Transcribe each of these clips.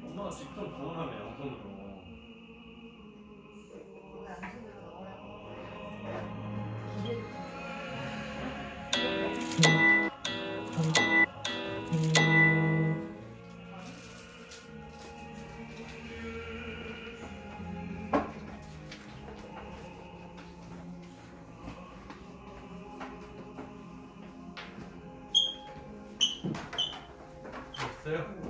엄마가 직접 부어라며 양손으로. 됐어요?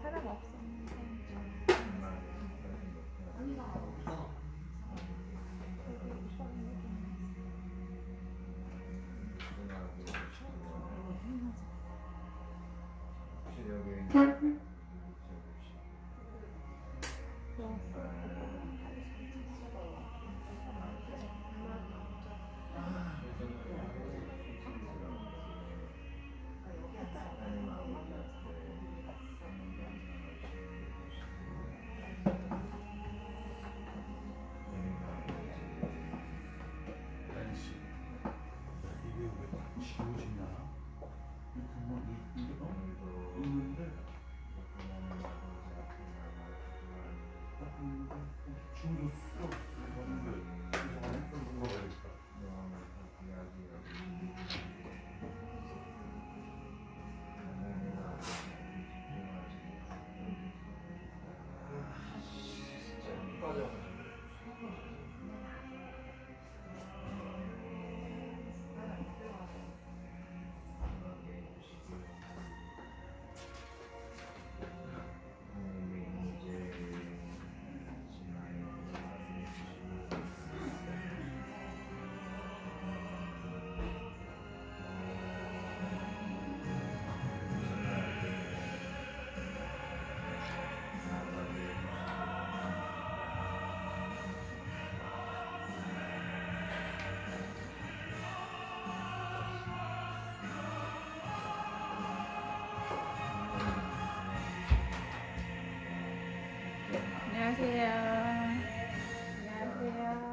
사람 없었는데. 안녕하세요. 안녕하세요.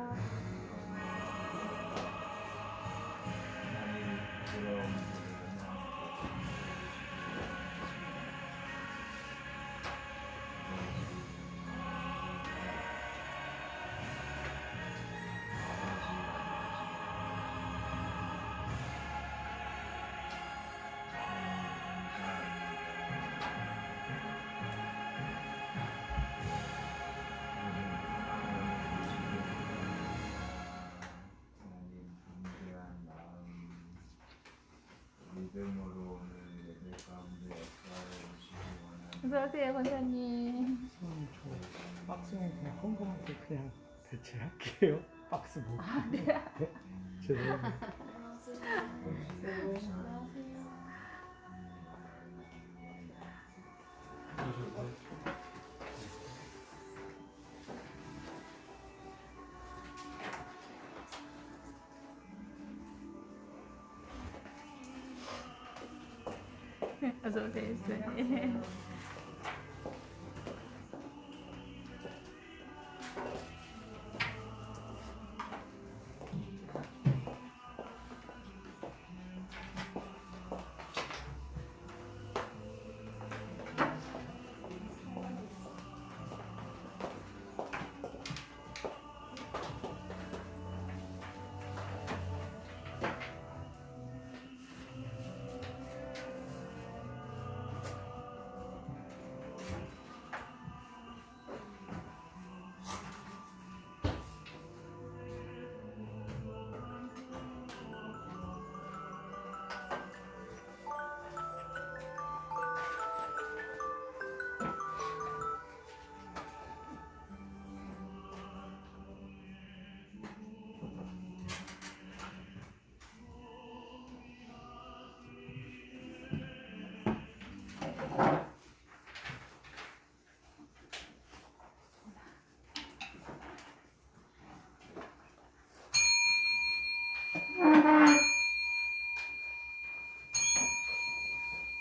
어서오세요, 권사님. 박스는 그냥 컴컴하게 그냥 대체할게요. 박스 못. 아, 네. 죄송합니다. 어서 오세요. 네.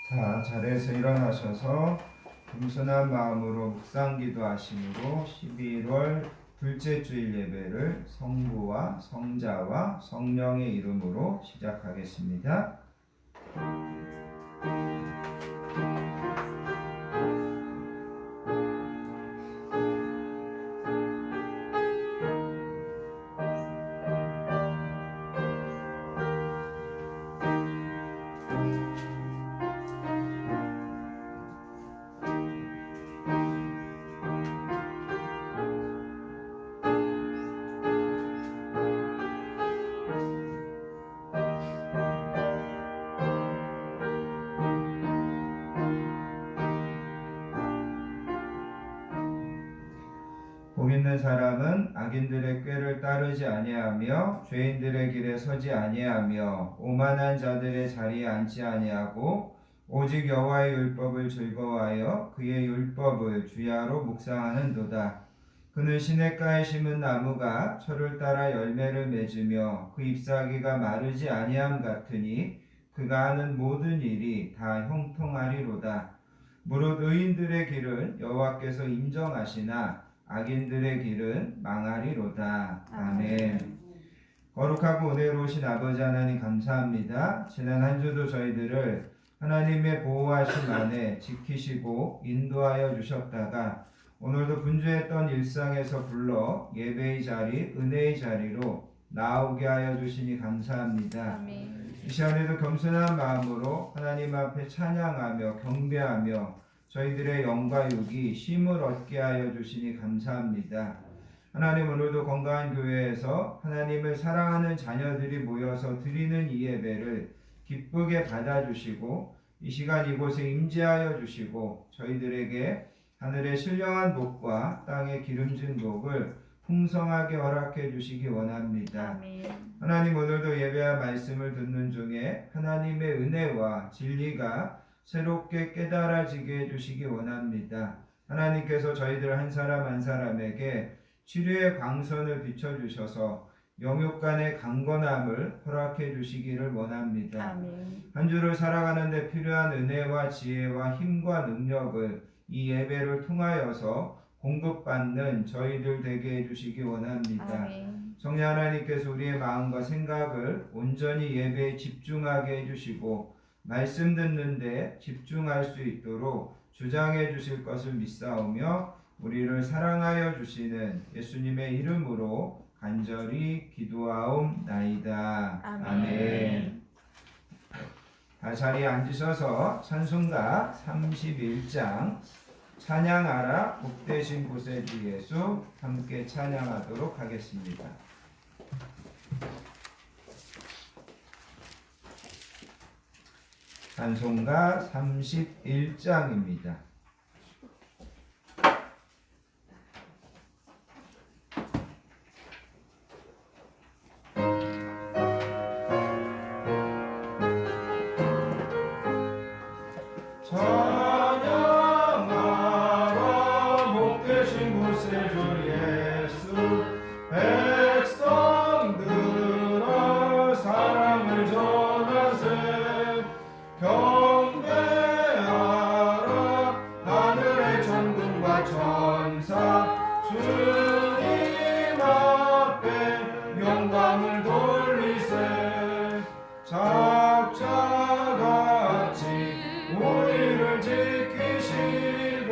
자, 자리에서 일어나셔서 겸손한 마음으로 묵상 기도하심으로 11월 둘째 주일 예배를 성부와 성자와 성령의 이름으로 시작하겠습니다. 복 있는 사람은 악인들의 꾀를 따르지 아니하며 죄인들의 길에 서지 아니하며 오만한 자들의 자리에 앉지 아니하고 오직 여호와의 율법을 즐거워하여 그의 율법을 주야로 묵상하는도다. 그는 시냇가에 심은 나무가 철을 따라 열매를 맺으며 그 잎사귀가 마르지 아니함 같으니 그가 하는 모든 일이 다 형통하리로다. 무릇 의인들의 길은 여호와께서 인정하시나 악인들의 길은 망하리로다. 아멘. 거룩하고 은혜로우신 아버지 하나님 감사합니다. 지난 한 주도 저희들을 하나님의 보호하심 안에 지키시고 인도하여 주셨다가 오늘도 분주했던 일상에서 불러 예배의 자리, 은혜의 자리로 나오게 하여 주시니 감사합니다. 아멘. 이 시간에도 겸손한 마음으로 하나님 앞에 찬양하며 경배하며 저희들의 영과 육이 쉼을 얻게 하여 주시니 감사합니다. 하나님, 오늘도 건강한 교회에서 하나님을 사랑하는 자녀들이 모여서 드리는 이 예배를 기쁘게 받아주시고 이 시간 이곳에 임재하여 주시고 저희들에게 하늘의 신령한 복과 땅의 기름진 복을 풍성하게 허락해 주시기 원합니다. 아멘. 하나님, 오늘도 예배와 말씀을 듣는 중에 하나님의 은혜와 진리가 새롭게 깨달아지게 해주시기 원합니다. 하나님께서 저희들 한 사람 한 사람에게 치료의 광선을 비춰주셔서 영육 간의 강건함을 허락해 주시기를 원합니다. 아멘. 한 주를 살아가는 데 필요한 은혜와 지혜와 힘과 능력을 이 예배를 통하여서 공급받는 저희들 되게 해주시기 원합니다. 아멘. 성령 하나님께서 우리의 마음과 생각을 온전히 예배에 집중하게 해주시고 말씀 듣는데 집중할 수 있도록 주장해 주실 것을 믿사오며 우리를 사랑하여 주시는 예수님의 이름으로 간절히 기도하옵나이다. 아멘. 자리에 앉으셔서 찬송가 31장 찬양하라 복되신 곳에 주 예수 함께 찬양하도록 하겠습니다. 찬송가 31장입니다. 영광을 돌리세 작자같이 우리를 지키시고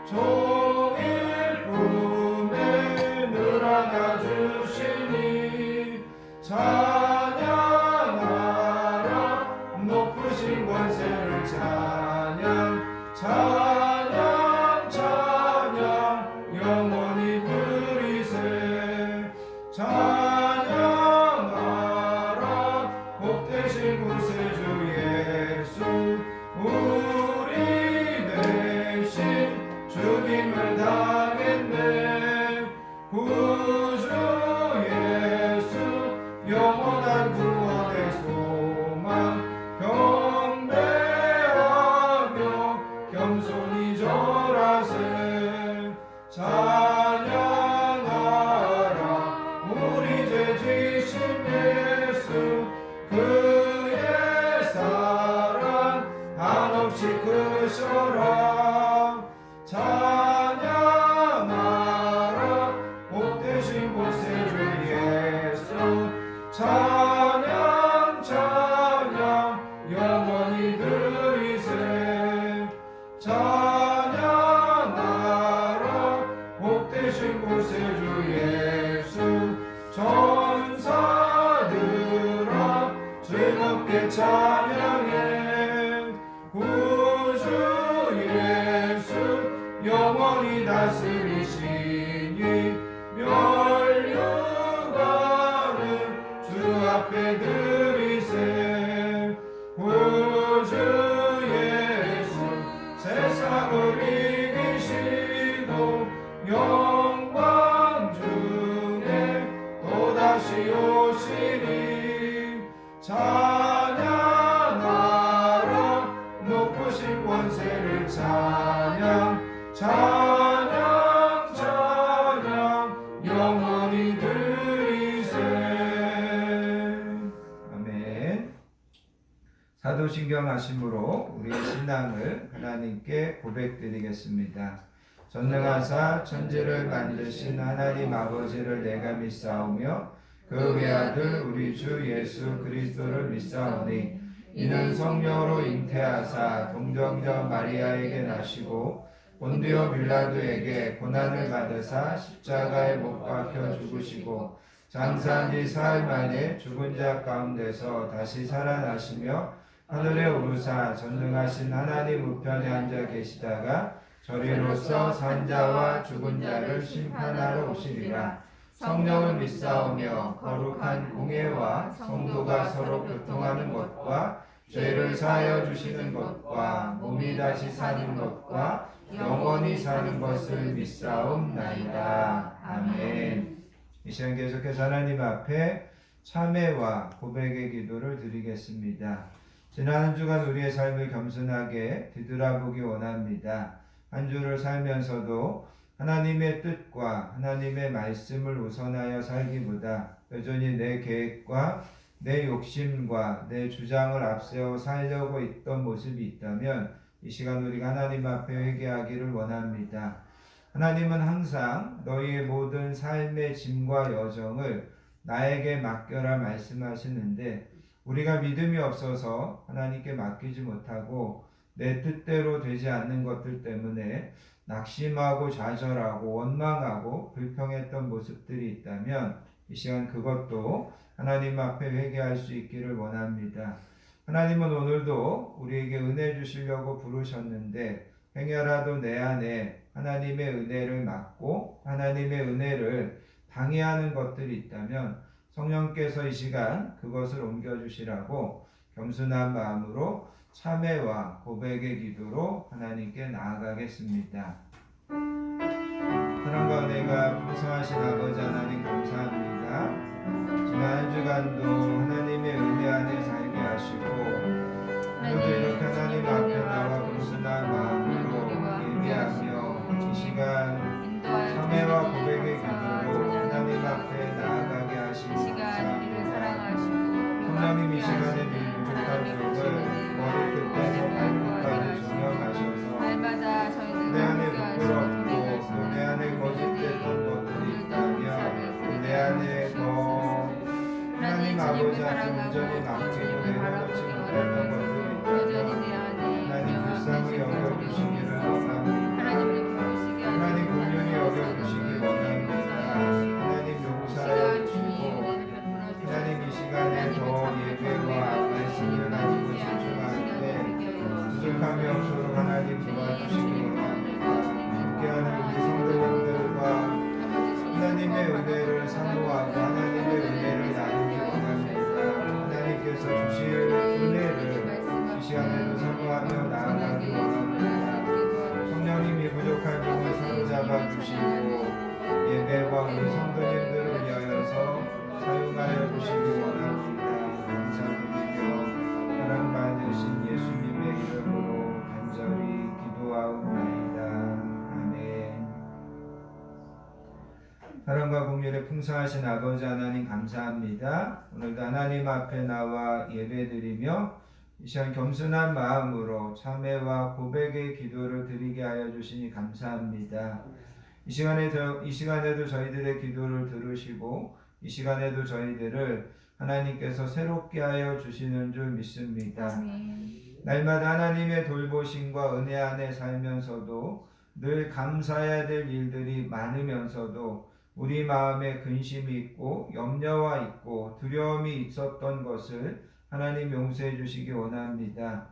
종일 품에 늘 안아주시니 찬양하라 높으신 권세를 찬양 찬양 찬양 영원히 드리세 찬양하라 복되신 구세주 예수 우리 대신 죽임을 당했네 구주 예수 영원한 구원의 소망 경배하며 겸손히 절하세 찬양하라 우리 죄 지신 예수 그의 사랑 한없이 크셔라 찬양하라 복되신 구세주 예수 찬양 찬양 영원히 드리세 찬양하라 복되신 구세주 예수 전사들아 즐겁게 찬양해 구주 예수 영원히 다스리시니 멸류관을 주 앞에 드리세 구주 예수 세상을 이기시고 영광 중에 또다시 오시니 찬양하라 높으신 권세를 찬양 찬양 찬양 영원히 드리세 아멘. 사도신경 하심으로 우리의 신앙을 하나님께 고백드리겠습니다. 전능하사 천지를 만드신 하나님 아버지를 내가 믿사오며 그 외아들 우리 주 예수 그리스도를 믿사오니 이는 성령으로 잉태하사 동정녀 마리아에게 나시고 본디오 빌라도에게 고난을 받으사 십자가에 못 박혀 죽으시고 장사한 지 사흘 만에 죽은 자 가운데서 다시 살아나시며 하늘에 오르사 전능하신 하나님 우편에 앉아 계시다가 저리로서 산자와 죽은 자를 심판하러 오시리라. 성령을 믿사오며 거룩한 공예와 성도가 서로 교통하는 것과 죄를 사하여 주시는 것과 몸이 다시 사는 것과 영원히 사는 것을 믿사옵나이다. 아멘. 이 시간 계속해서 하나님 앞에 참회와 고백의 기도를 드리겠습니다. 지난 한 주간 우리의 삶을 겸손하게 뒤돌아보기 원합니다. 한 주를 살면서도 하나님의 뜻과 하나님의 말씀을 우선하여 살기보다 여전히 내 계획과 내 욕심과 내 주장을 앞세워 살려고 있던 모습이 있다면 이 시간 우리가 하나님 앞에 회개하기를 원합니다. 하나님은 항상 너희의 모든 삶의 짐과 여정을 나에게 맡겨라 말씀하시는데 우리가 믿음이 없어서 하나님께 맡기지 못하고 내 뜻대로 되지 않는 것들 때문에 낙심하고 좌절하고 원망하고 불평했던 모습들이 있다면 이 시간 그것도 하나님 앞에 회개할 수 있기를 원합니다. 하나님은 오늘도 우리에게 은혜 주시려고 부르셨는데 행여라도 내 안에 하나님의 은혜를 막고 하나님의 은혜를 방해하는 것들이 있다면 성령께서 이 시간 그것을 옮겨주시라고 겸손한 마음으로 참회와 고백의 기도로 하나님께 나아가겠습니다. 사랑과 은혜가 풍성하신 아버지 하나님 감사합니다. 지난 한 주간도 하나님의 은혜 안에 살게 하시고 오늘도 이렇게 하나님 앞에 나와 겸손한 마음으로 예배하며 이 시간 참회와 고백의 기도로 하나님 앞에 나아가게 하시고 감사합니다. 성령님 이 시간에 늘 부족한 적을 머리끝에서 발끝까지 조명하셔서 내 안에 부끄럽고 내 안에 거짓됐던 것들이 있다면 내 안에 더 하나님 아버지한테 온전히 맡기고 내려놓지 못했던 것들이 있다면 하나님 불쌍히 여겨주시기를 원합니다. 하나님 긍휼히 여겨주시기 원합니다. 하나님 용서해 주시고 하나님 이 시간에 더 예배와 말씀을 가지고 집중할 때 부족함이 없도록 하나님 도와주시기 원합니다. 함께하는 우리 성도님들과 하나님의 은혜를 사모하고 하나님의 은혜를 나누기 원합니다. 하나님께서 주실 은혜를 이 시간에도 사모하며 나아가기 원합니다. 성령님이 부족한 영을 사로잡아 주시고 예배와 우리 성도님들을 위하여서 사용하여 주시기 원합니다. 감사드리며 사랑받으신 예수님의 이름으로 간절히 기도하옵나이다. 아멘. 사랑과 긍휼에 풍성하신 아버지 하나님 감사합니다. 오늘도 하나님 앞에 나와 예배드리며 이 시간 겸손한 마음으로 참회와 고백의 기도를 드리게 하여 주시니 감사합니다. 이 시간에도 저희들의 기도를 들으시고 이 시간에도 저희들을 하나님께서 새롭게 하여 주시는 줄 믿습니다. 날마다 하나님의 돌보심과 은혜 안에 살면서도 늘 감사해야 될 일들이 많으면서도 우리 마음에 근심이 있고 염려와 있고 두려움이 있었던 것을 하나님 용서해 주시기 원합니다.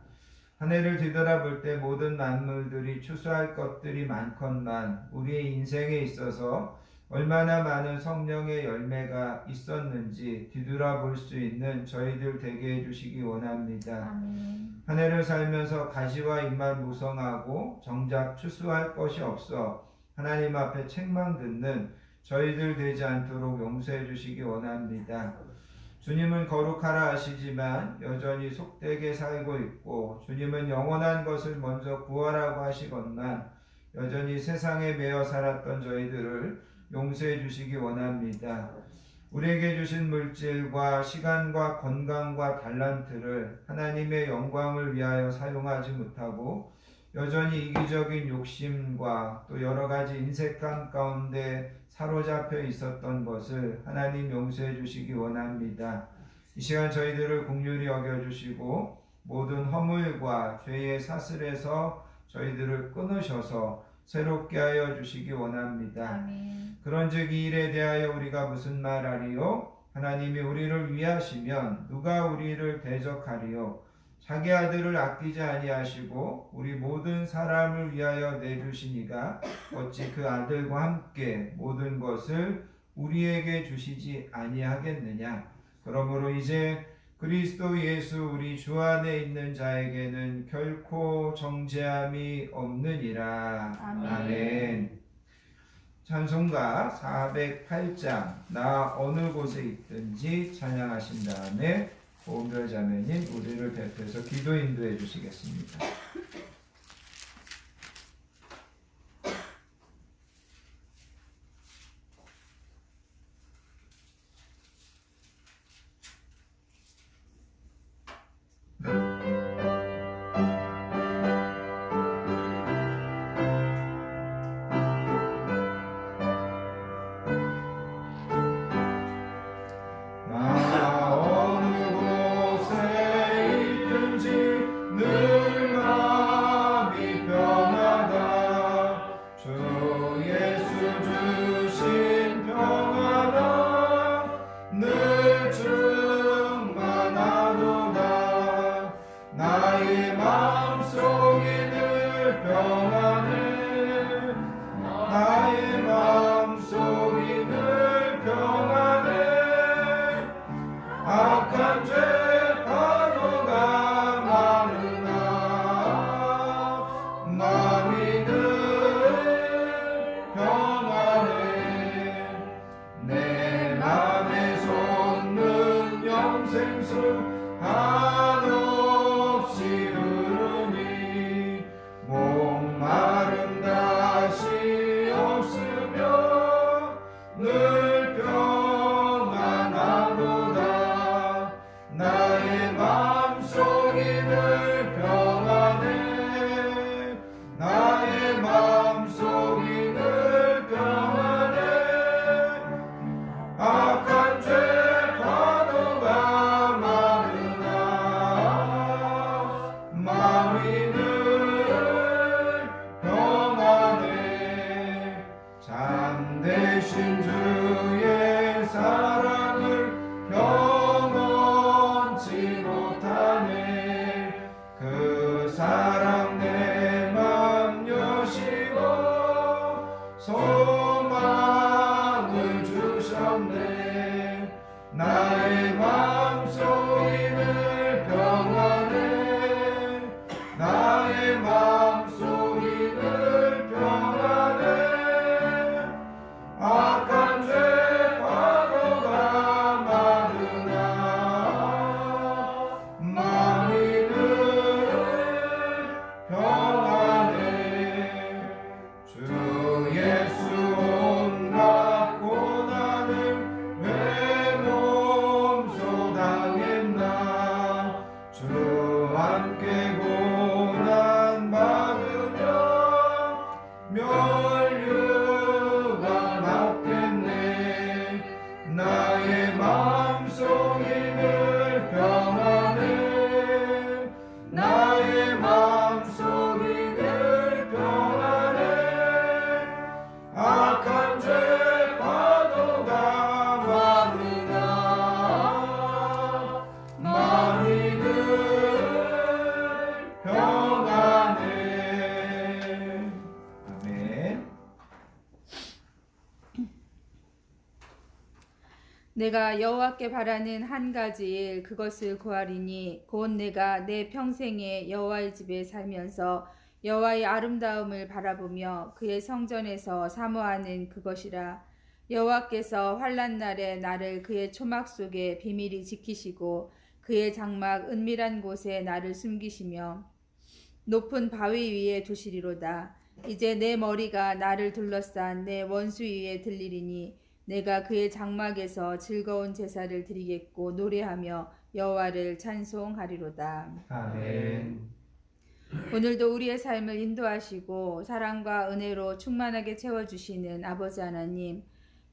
한 해를 뒤돌아볼 때 모든 만물들이 추수할 것들이 많건만 우리의 인생에 있어서 얼마나 많은 성령의 열매가 있었는지 뒤돌아볼 수 있는 저희들 되게 해주시기 원합니다. 한 해를 살면서 가시와 잎만 무성하고 정작 추수할 것이 없어 하나님 앞에 책망 듣는 저희들 되지 않도록 용서해 주시기 원합니다. 주님은 거룩하라 하시지만 여전히 속되게 살고 있고 주님은 영원한 것을 먼저 구하라고 하시건만 여전히 세상에 매여 살았던 저희들을 용서해 주시기 원합니다. 우리에게 주신 물질과 시간과 건강과 달란트를 하나님의 영광을 위하여 사용하지 못하고 여전히 이기적인 욕심과 또 여러 가지 인색감 가운데 사로잡혀 있었던 것을 하나님 용서해 주시기 원합니다. 이 시간 저희들을 긍휼히 여겨주시고 모든 허물과 죄의 사슬에서 저희들을 끊으셔서 새롭게 하여 주시기 원합니다. 그런즉 이 일에 대하여 우리가 무슨 말하리요? 하나님이 우리를 위하시면 누가 우리를 대적하리요? 자기 아들을 아끼지 아니하시고 우리 모든 사람을 위하여 내주시니가 어찌 그 아들과 함께 모든 것을 우리에게 주시지 아니하겠느냐. 그러므로 이제 그리스도 예수 우리 주 안에 있는 자에게는 결코 정죄함이 없느니라. 아멘. 찬송가 408장 나 어느 곳에 있든지 찬양하신 다음에 보은별 자매님 우리를 대표해서 기도 인도해 주시겠습니다. 악한 죄 파도가 내가 여호와께 바라는 한 가지 일 그것을 구하리니 곧 내가 내 평생에 여호와의 집에 살면서 여호와의 아름다움을 바라보며 그의 성전에서 사모하는 그것이라. 여호와께서 환난 날에 나를 그의 초막 속에 비밀히 지키시고 그의 장막 은밀한 곳에 나를 숨기시며 높은 바위 위에 두시리로다. 이제 내 머리가 나를 둘러싼 내 원수 위에 들리리니 내가 그의 장막에서 즐거운 제사를 드리겠고 노래하며 여호와를 찬송하리로다. 아멘. 오늘도 우리의 삶을 인도하시고 사랑과 은혜로 충만하게 채워주시는 아버지 하나님,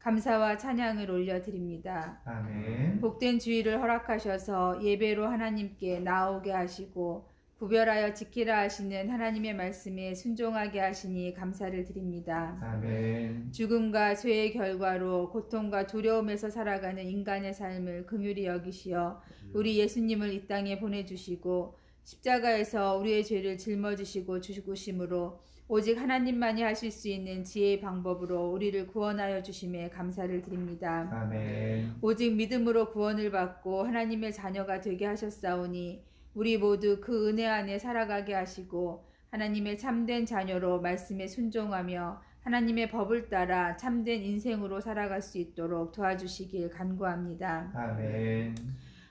감사와 찬양을 올려드립니다. 아멘. 복된 주의를 허락하셔서 예배로 하나님께 나오게 하시고 구별하여 지키라 하시는 하나님의 말씀에 순종하게 하시니 감사를 드립니다. 아멘. 죽음과 죄의 결과로 고통과 두려움에서 살아가는 인간의 삶을 긍휼히 여기시어 우리 예수님을 이 땅에 보내주시고 십자가에서 우리의 죄를 짊어지시고 죽으심으로 오직 하나님만이 하실 수 있는 지혜의 방법으로 우리를 구원하여 주심에 감사를 드립니다. 아멘. 오직 믿음으로 구원을 받고 하나님의 자녀가 되게 하셨사오니 우리 모두 그 은혜 안에 살아가게 하시고 하나님의 참된 자녀로 말씀에 순종하며 하나님의 법을 따라 참된 인생으로 살아갈 수 있도록 도와주시길 간구합니다. 아멘.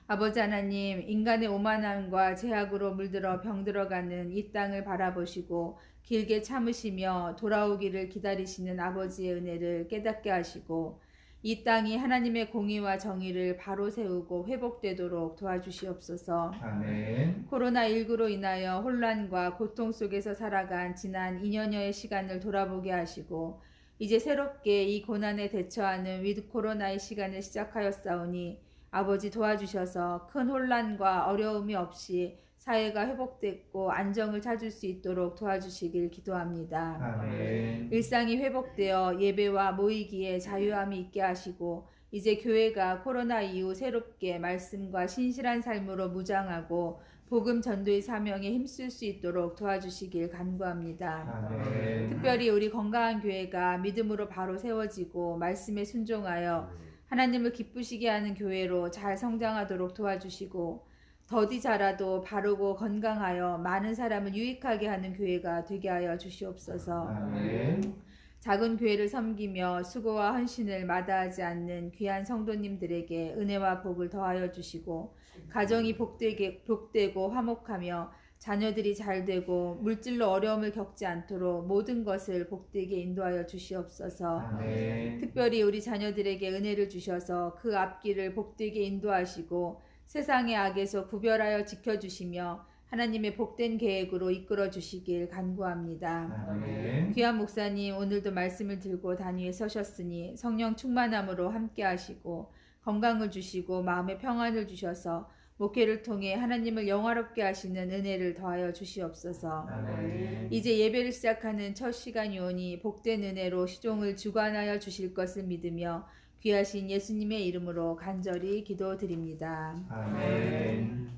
아버지 하나님, 인간의 오만함과 제약으로 물들어 병들어가는 이 땅을 바라보시고 길게 참으시며 돌아오기를 기다리시는 아버지의 은혜를 깨닫게 하시고 이 땅이 하나님의 공의와 정의를 바로 세우고 회복되도록 도와주시옵소서. 아멘. 코로나19로 인하여 혼란과 고통 속에서 살아간 지난 2년여의 시간을 돌아보게 하시고 이제 새롭게 이 고난에 대처하는 위드 코로나의 시간을 시작하였사오니 아버지 도와주셔서 큰 혼란과 어려움이 없이 사회가 회복됐고 안정을 찾을 수 있도록 도와주시길 기도합니다. 아멘. 일상이 회복되어 예배와 모이기에 자유함이 있게 하시고 이제 교회가 코로나 이후 새롭게 말씀과 신실한 삶으로 무장하고 복음 전도의 사명에 힘쓸 수 있도록 도와주시길 간구합니다. 아멘. 특별히 우리 건강한 교회가 믿음으로 바로 세워지고 말씀에 순종하여 하나님을 기쁘시게 하는 교회로 잘 성장하도록 도와주시고 더디 자라도 바르고 건강하여 많은 사람을 유익하게 하는 교회가 되게 하여 주시옵소서. 아멘. 작은 교회를 섬기며 수고와 헌신을 마다하지 않는 귀한 성도님들에게 은혜와 복을 더하여 주시고 가정이 복되고 화목하며 자녀들이 잘되고 물질로 어려움을 겪지 않도록 모든 것을 복되게 인도하여 주시옵소서. 아멘. 특별히 우리 자녀들에게 은혜를 주셔서 그 앞길을 복되게 인도하시고 세상의 악에서 구별하여 지켜주시며 하나님의 복된 계획으로 이끌어 주시길 간구합니다. 아멘. 귀한 목사님, 오늘도 말씀을 들고 단위에 서셨으니 성령 충만함으로 함께 하시고 건강을 주시고 마음의 평안을 주셔서 목회를 통해 하나님을 영화롭게 하시는 은혜를 더하여 주시옵소서. 아멘. 이제 예배를 시작하는 첫 시간이 오니 복된 은혜로 시종을 주관하여 주실 것을 믿으며 귀하신 예수님의 이름으로 간절히 기도드립니다. 아멘.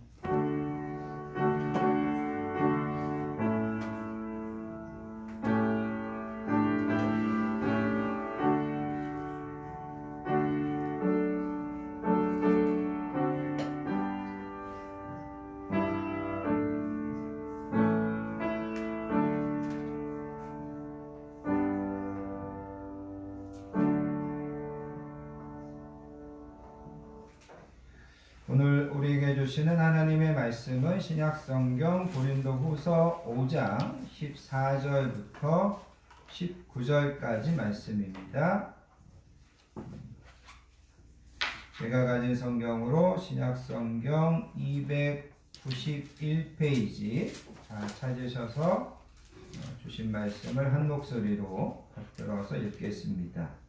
오늘 우리에게 주시는 하나님의 말씀은 신약성경 고린도후서 5장 14절부터 19절까지 말씀입니다. 제가 가진 성경으로 신약성경 291페이지 찾으셔서 주신 말씀을 한 목소리로 받들어서 읽겠습니다.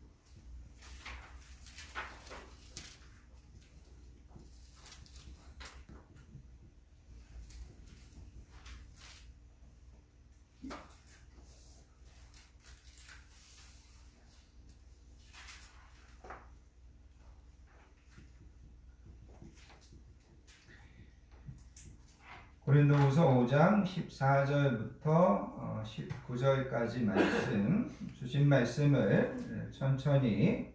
고린도후서 5장 14절부터 19절까지 말씀, 주신 말씀을 천천히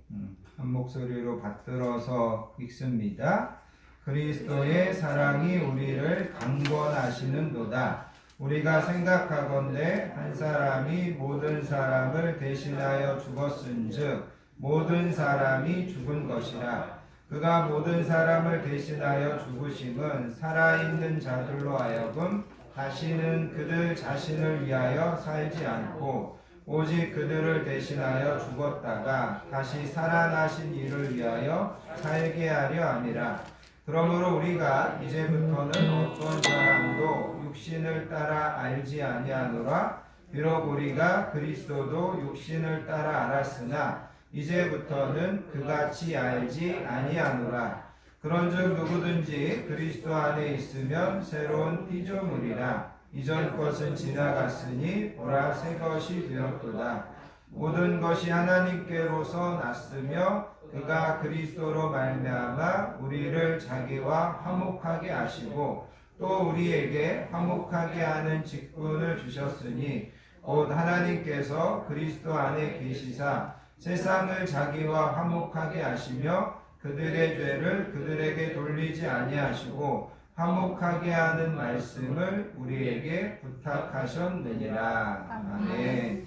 한 목소리로 받들어서 읽습니다. 그리스도의 사랑이 우리를 강권하시는도다. 우리가 생각하건대 한 사람이 모든 사람을 대신하여 죽었은즉 모든 사람이 죽은 것이라. 그가 모든 사람을 대신하여 죽으심은 살아있는 자들로 하여금 다시는 그들 자신을 위하여 살지 않고 오직 그들을 대신하여 죽었다가 다시 살아나신 이를 위하여 살게 하려 함이라. 그러므로 우리가 이제부터는 어떤 사람도 육신을 따라 알지 아니하노라. 비록 우리가 그리스도도 육신을 따라 알았으나 이제부터는 그같이 알지 아니하노라. 그런즉 누구든지 그리스도 안에 있으면 새로운 피조물이라. 이전 것은 지나갔으니 보라 새 것이 되었도다. 모든 것이 하나님께로서 났으며 그가 그리스도로 말미암아 우리를 자기와 화목하게 하시고 또 우리에게 화목하게 하는 직분을 주셨으니 곧 하나님께서 그리스도 안에 계시사 세상을 자기와 화목하게 하시며 그들의 죄를 그들에게 돌리지 아니하시고 화목하게 하는 말씀을 우리에게 부탁하셨느니라. 아멘.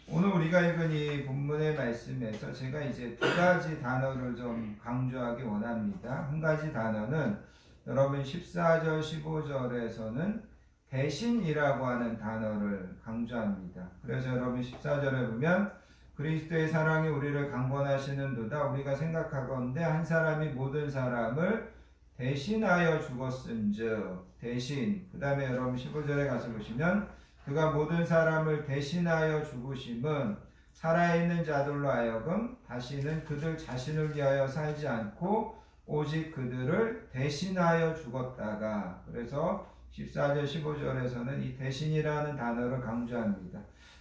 오늘 우리가 읽은 이 본문의 말씀에서 제가 이제 두 가지 단어를 좀 강조하기 원합니다. 한 가지 단어는 여러분 14절 15절에서는 대신이라고 하는 단어를 강조합니다. 그래서 여러분 14절에 보면 그리스도의 사랑이 우리를 강권하시는도다. 우리가 생각하건대 한 사람이 모든 사람을 대신하여 죽었은즉 대신. 그 다음에 여러분 15절에 가서 보시면 그가 모든 사람을 대신하여 죽으심은 살아있는 자들로 하여금 다시는 그들 자신을 위하여 살지 않고 오직 그들을 대신하여 죽었다가. 그래서 14절 15절에서는 이 대신이라는 단어를 강조합니다.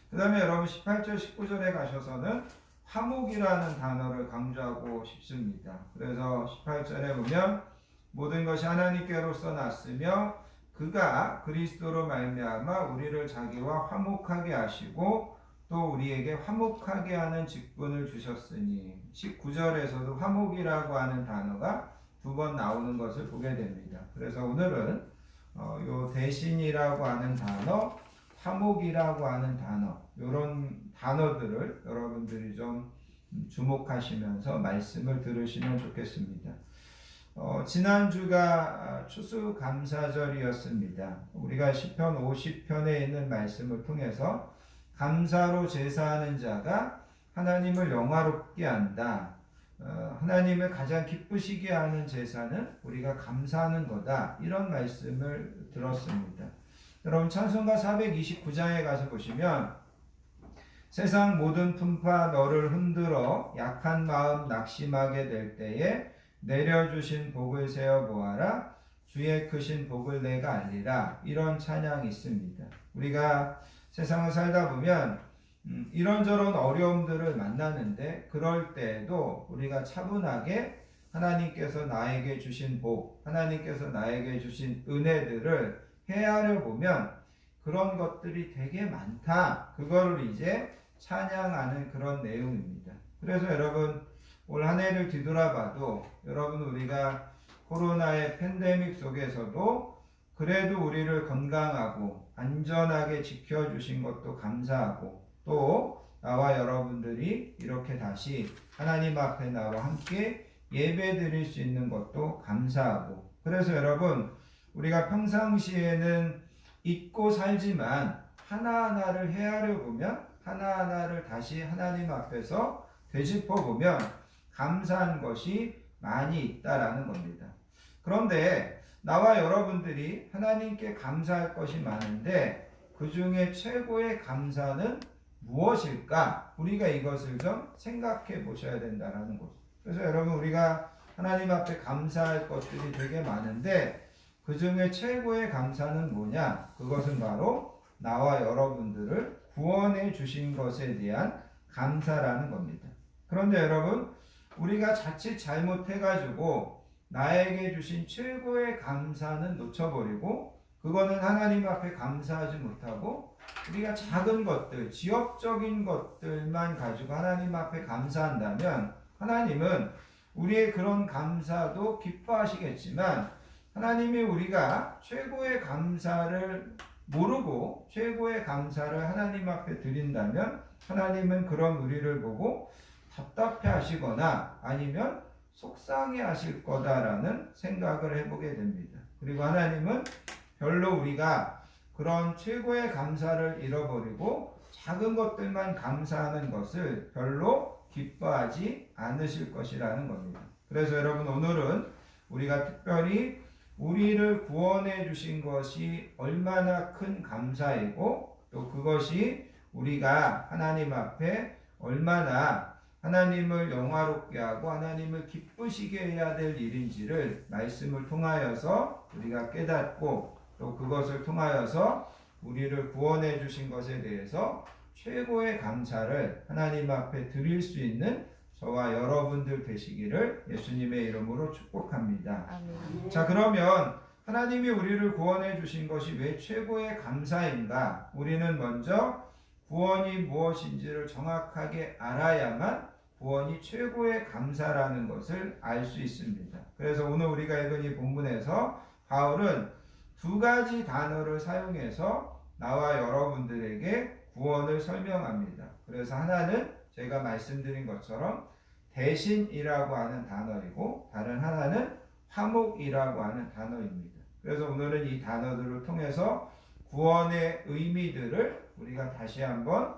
그 다음에 여러분 18절 19절에 가셔서는 화목이라는 단어를 강조하고 싶습니다. 그래서 18절에 보면 모든 것이 하나님께로서 났으며 그가 그리스도로 말미암아 우리를 자기와 화목하게 하시고 또 우리에게 화목하게 하는 직분을 주셨으니. 19절에서도 화목이라고 하는 단어가 두 번 나오는 것을 보게 됩니다. 그래서 오늘은 요 대신이라고 하는 단어, 화목이라고 하는 단어, 이런 단어들을 여러분들이 좀 주목하시면서 말씀을 들으시면 좋겠습니다. 지난주가 추수감사절이었습니다. 우리가 시편 50편에 있는 말씀을 통해서 감사로 제사하는 자가 하나님을 영화롭게 한다. 하나님을 가장 기쁘시게 하는 제사는 우리가 감사하는 거다. 이런 말씀을 들었습니다. 여러분 찬송가 429장에 가서 보시면 세상 모든 풍파 너를 흔들어 약한 마음 낙심하게 될 때에 내려주신 복을 세어 보아라. 주의 크신 복을 내가 알리라. 이런 찬양이 있습니다. 우리가 세상을 살다 보면 이런저런 어려움들을 만나는데 그럴 때에도 우리가 차분하게 하나님께서 나에게 주신 복, 하나님께서 나에게 주신 은혜들을 헤아려 보면 그런 것들이 되게 많다. 그거를 이제 찬양하는 그런 내용입니다. 그래서 여러분 올 한 해를 뒤돌아봐도 여러분 우리가 코로나의 팬데믹 속에서도 그래도 우리를 건강하고 안전하게 지켜주신 것도 감사하고 또 나와 여러분들이 이렇게 다시 하나님 앞에 나와 함께 예배 드릴 수 있는 것도 감사하고. 그래서 여러분 우리가 평상시에는 잊고 살지만 하나하나를 헤아려 보면 하나하나를 다시 하나님 앞에서 되짚어 보면 감사한 것이 많이 있다라는 겁니다. 그런데 나와 여러분들이 하나님께 감사할 것이 많은데 그 중에 최고의 감사는 무엇일까? 우리가 이것을 좀 생각해 보셔야 된다는 거죠. 그래서 여러분 우리가 하나님 앞에 감사할 것들이 되게 많은데 그 중에 최고의 감사는 뭐냐? 그것은 바로 나와 여러분들을 구원해 주신 것에 대한 감사라는 겁니다. 그런데 여러분 우리가 자칫 잘못해가지고 나에게 주신 최고의 감사는 놓쳐버리고 그거는 하나님 앞에 감사하지 못하고 우리가 작은 것들, 지역적인 것들만 가지고 하나님 앞에 감사한다면 하나님은 우리의 그런 감사도 기뻐하시겠지만 하나님이 우리가 최고의 감사를 모르고 최고의 감사를 하나님 앞에 드린다면 하나님은 그런 우리를 보고 답답해 하시거나 아니면 속상해 하실 거다라는 생각을 해보게 됩니다. 그리고 하나님은 별로 우리가 그런 최고의 감사를 잃어버리고 작은 것들만 감사하는 것을 별로 기뻐하지 않으실 것이라는 겁니다. 그래서 여러분 오늘은 우리가 특별히 우리를 구원해 주신 것이 얼마나 큰 감사이고 또 그것이 우리가 하나님 앞에 얼마나 하나님을 영화롭게 하고 하나님을 기쁘시게 해야 될 일인지를 말씀을 통하여서 우리가 깨닫고 또 그것을 통하여서 우리를 구원해 주신 것에 대해서 최고의 감사를 하나님 앞에 드릴 수 있는 저와 여러분들 되시기를 예수님의 이름으로 축복합니다. 아멘. 자, 그러면 하나님이 우리를 구원해 주신 것이 왜 최고의 감사인가? 우리는 먼저 구원이 무엇인지를 정확하게 알아야만 구원이 최고의 감사라는 것을 알 수 있습니다. 그래서 오늘 우리가 읽은 이 본문에서 바울은 두 가지 단어를 사용해서 나와 여러분들에게 구원을 설명합니다. 그래서 하나는 제가 말씀드린 것처럼 대신이라고 하는 단어이고 다른 하나는 화목이라고 하는 단어입니다. 그래서 오늘은 이 단어들을 통해서 구원의 의미들을 우리가 다시 한번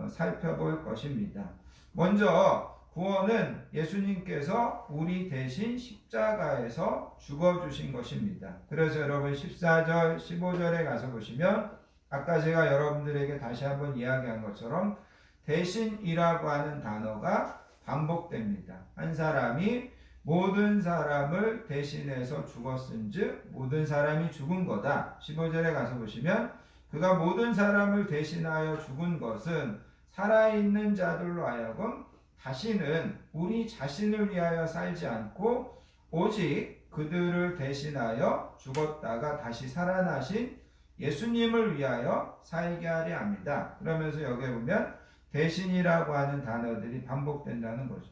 살펴볼 것입니다. 먼저 구원은 예수님께서 우리 대신 십자가에서 죽어주신 것입니다. 그래서 여러분 14절 15절에 가서 보시면 아까 제가 여러분들에게 다시 한번 이야기한 것처럼 대신이라고 하는 단어가 반복됩니다. 한 사람이 모든 사람을 대신해서 죽었은즉 모든 사람이 죽은 거다. 15절에 가서 보시면 그가 모든 사람을 대신하여 죽은 것은 살아있는 자들로 하여금 다시는 우리 자신을 위하여 살지 않고 오직 그들을 대신하여 죽었다가 다시 살아나신 예수님을 위하여 살게 하려 합니다. 그러면서 여기에 보면 대신이라고 하는 단어들이 반복된다는 거죠.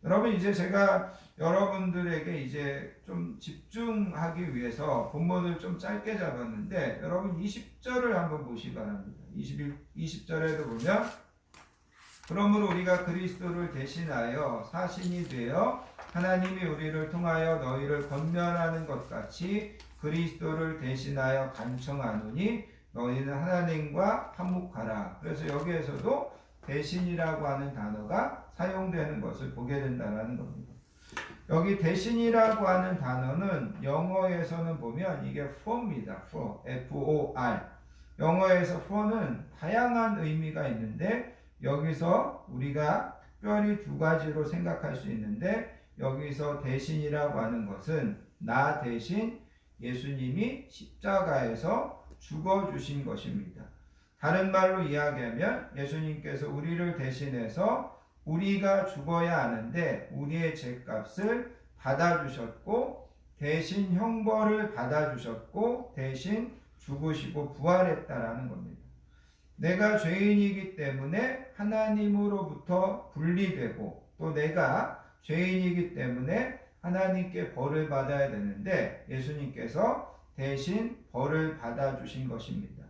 여러분 이제 제가 여러분들에게 이제 좀 집중하기 위해서 본문을 좀 짧게 잡았는데 여러분 20절을 한번 보시기 바랍니다. 20절에도 보면 그러므로 우리가 그리스도를 대신하여 사신이 되어 하나님이 우리를 통하여 너희를 권면하는 것 같이 그리스도를 대신하여 간청하노니 너희는 하나님과 화목하라. 그래서 여기에서도 대신이라고 하는 단어가 사용되는 것을 보게 된다는 겁니다. 여기 대신이라고 하는 단어는 영어에서는 보면 이게 for입니다. for, F-O-R. 영어에서 for는 다양한 의미가 있는데 여기서 우리가 특별히 두 가지로 생각할 수 있는데 여기서 대신이라고 하는 것은 나 대신 예수님이 십자가에서 죽어주신 것입니다. 다른 말로 이야기하면 예수님께서 우리를 대신해서 우리가 죽어야 하는데 우리의 죄값을 받아주셨고 대신 형벌을 받아주셨고 대신 죽으시고 부활했다라는 겁니다. 내가 죄인이기 때문에 하나님으로부터 분리되고 또 내가 죄인이기 때문에 하나님께 벌을 받아야 되는데 예수님께서 대신 벌을 받아주신 것입니다.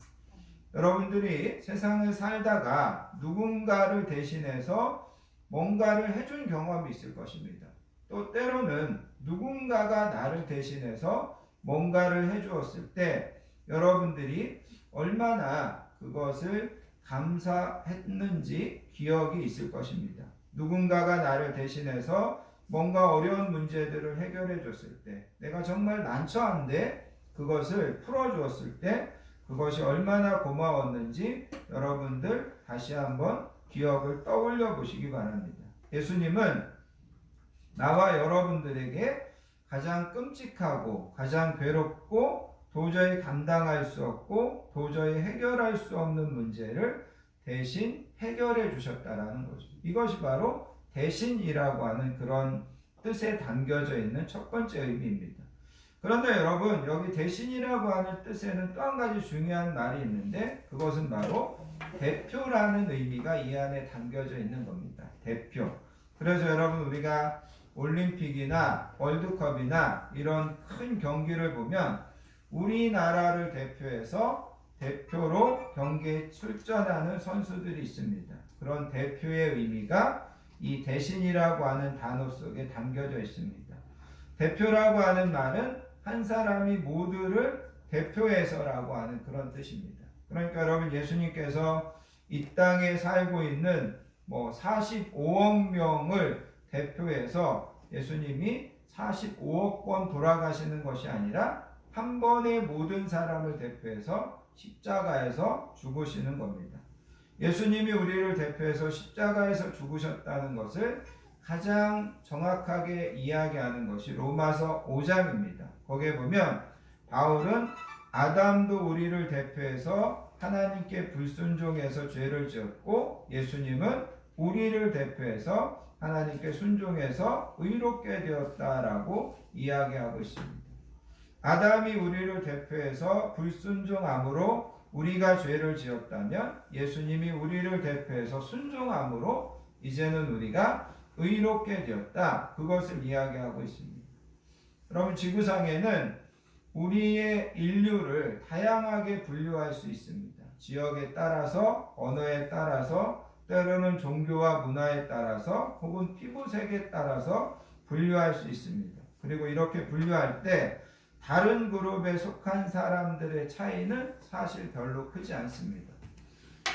여러분들이 세상을 살다가 누군가를 대신해서 뭔가를 해준 경험이 있을 것입니다. 또 때로는 누군가가 나를 대신해서 뭔가를 해주었을 때 여러분들이 얼마나 그것을 감사했는지 기억이 있을 것입니다. 누군가가 나를 대신해서 뭔가 어려운 문제들을 해결해 줬을 때 내가 정말 난처한데 그것을 풀어주었을 때 그것이 얼마나 고마웠는지 여러분들 다시 한번 기억을 떠올려 보시기 바랍니다. 예수님은 나와 여러분들에게 가장 끔찍하고 가장 괴롭고 도저히 감당할 수 없고 도저히 해결할 수 없는 문제를 대신 해결해 주셨다라는 거죠. 이것이 바로 대신이라고 하는 그런 뜻에 담겨져 있는 첫 번째 의미입니다. 그런데 여러분 여기 대신이라고 하는 뜻에는 또 한 가지 중요한 말이 있는데 그것은 바로 대표라는 의미가 이 안에 담겨져 있는 겁니다. 대표. 그래서 여러분 우리가 올림픽이나 월드컵이나 이런 큰 경기를 보면 우리나라를 대표해서 대표로 경기에 출전하는 선수들이 있습니다. 그런 대표의 의미가 이 대신이라고 하는 단어 속에 담겨져 있습니다. 대표라고 하는 말은 한 사람이 모두를 대표해서라고 하는 그런 뜻입니다. 그러니까 여러분 예수님께서 이 땅에 살고 있는 45억 명을 대표해서 예수님이 45억 번 돌아가시는 것이 아니라 한 번에 모든 사람을 대표해서 십자가에서 죽으시는 겁니다. 예수님이 우리를 대표해서 십자가에서 죽으셨다는 것을 가장 정확하게 이야기하는 것이 로마서 5장입니다. 거기에 보면 바울은 아담도 우리를 대표해서 하나님께 불순종해서 죄를 지었고 예수님은 우리를 대표해서 하나님께 순종해서 의롭게 되었다라고 이야기하고 있습니다. 아담이 우리를 대표해서 불순종함으로 우리가 죄를 지었다면 예수님이 우리를 대표해서 순종함으로 이제는 우리가 의롭게 되었다. 그것을 이야기하고 있습니다. 여러분 지구상에는 우리의 인류를 다양하게 분류할 수 있습니다. 지역에 따라서 언어에 따라서 때로는 종교와 문화에 따라서 혹은 피부색에 따라서 분류할 수 있습니다. 그리고 이렇게 분류할 때 다른 그룹에 속한 사람들의 차이는 사실 별로 크지 않습니다.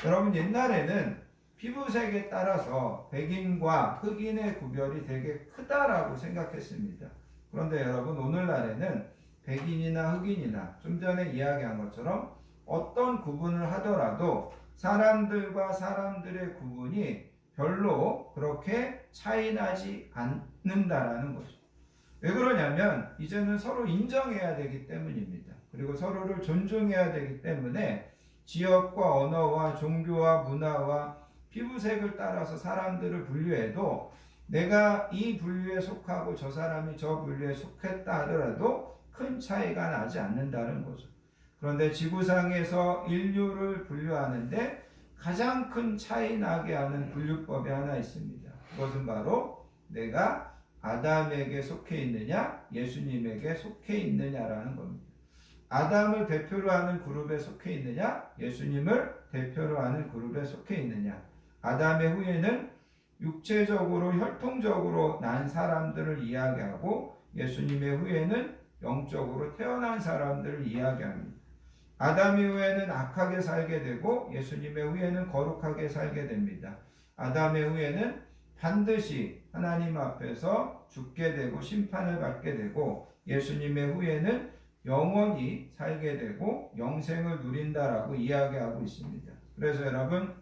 여러분 옛날에는 피부색에 따라서 백인과 흑인의 구별이 되게 크다라고 생각했습니다. 그런데 여러분 오늘날에는 백인이나 흑인이나 좀 전에 이야기한 것처럼 어떤 구분을 하더라도 사람들과 사람들의 구분이 별로 그렇게 차이나지 않는다라는 거죠. 왜 그러냐면 이제는 서로 인정해야 되기 때문입니다. 그리고 서로를 존중해야 되기 때문에 지역과 언어와 종교와 문화와 피부색을 따라서 사람들을 분류해도 내가 이 분류에 속하고 저 사람이 저 분류에 속했다 하더라도 큰 차이가 나지 않는다는 거죠. 그런데 지구상에서 인류를 분류하는데 가장 큰 차이 나게 하는 분류법이 하나 있습니다. 그것은 바로 내가 아담에게 속해 있느냐 예수님에게 속해 있느냐라는 겁니다. 아담을 대표로 하는 그룹에 속해 있느냐 예수님을 대표로 하는 그룹에 속해 있느냐. 아담의 후예는 육체적으로 혈통적으로 난 사람들을 이야기하고 예수님의 후예는 영적으로 태어난 사람들을 이야기합니다. 아담의 후예는 악하게 살게 되고 예수님의 후예는 거룩하게 살게 됩니다. 아담의 후예는 반드시 하나님 앞에서 죽게 되고 심판을 받게 되고 예수님의 후예는 영원히 살게 되고 영생을 누린다라고 이야기하고 있습니다. 그래서 여러분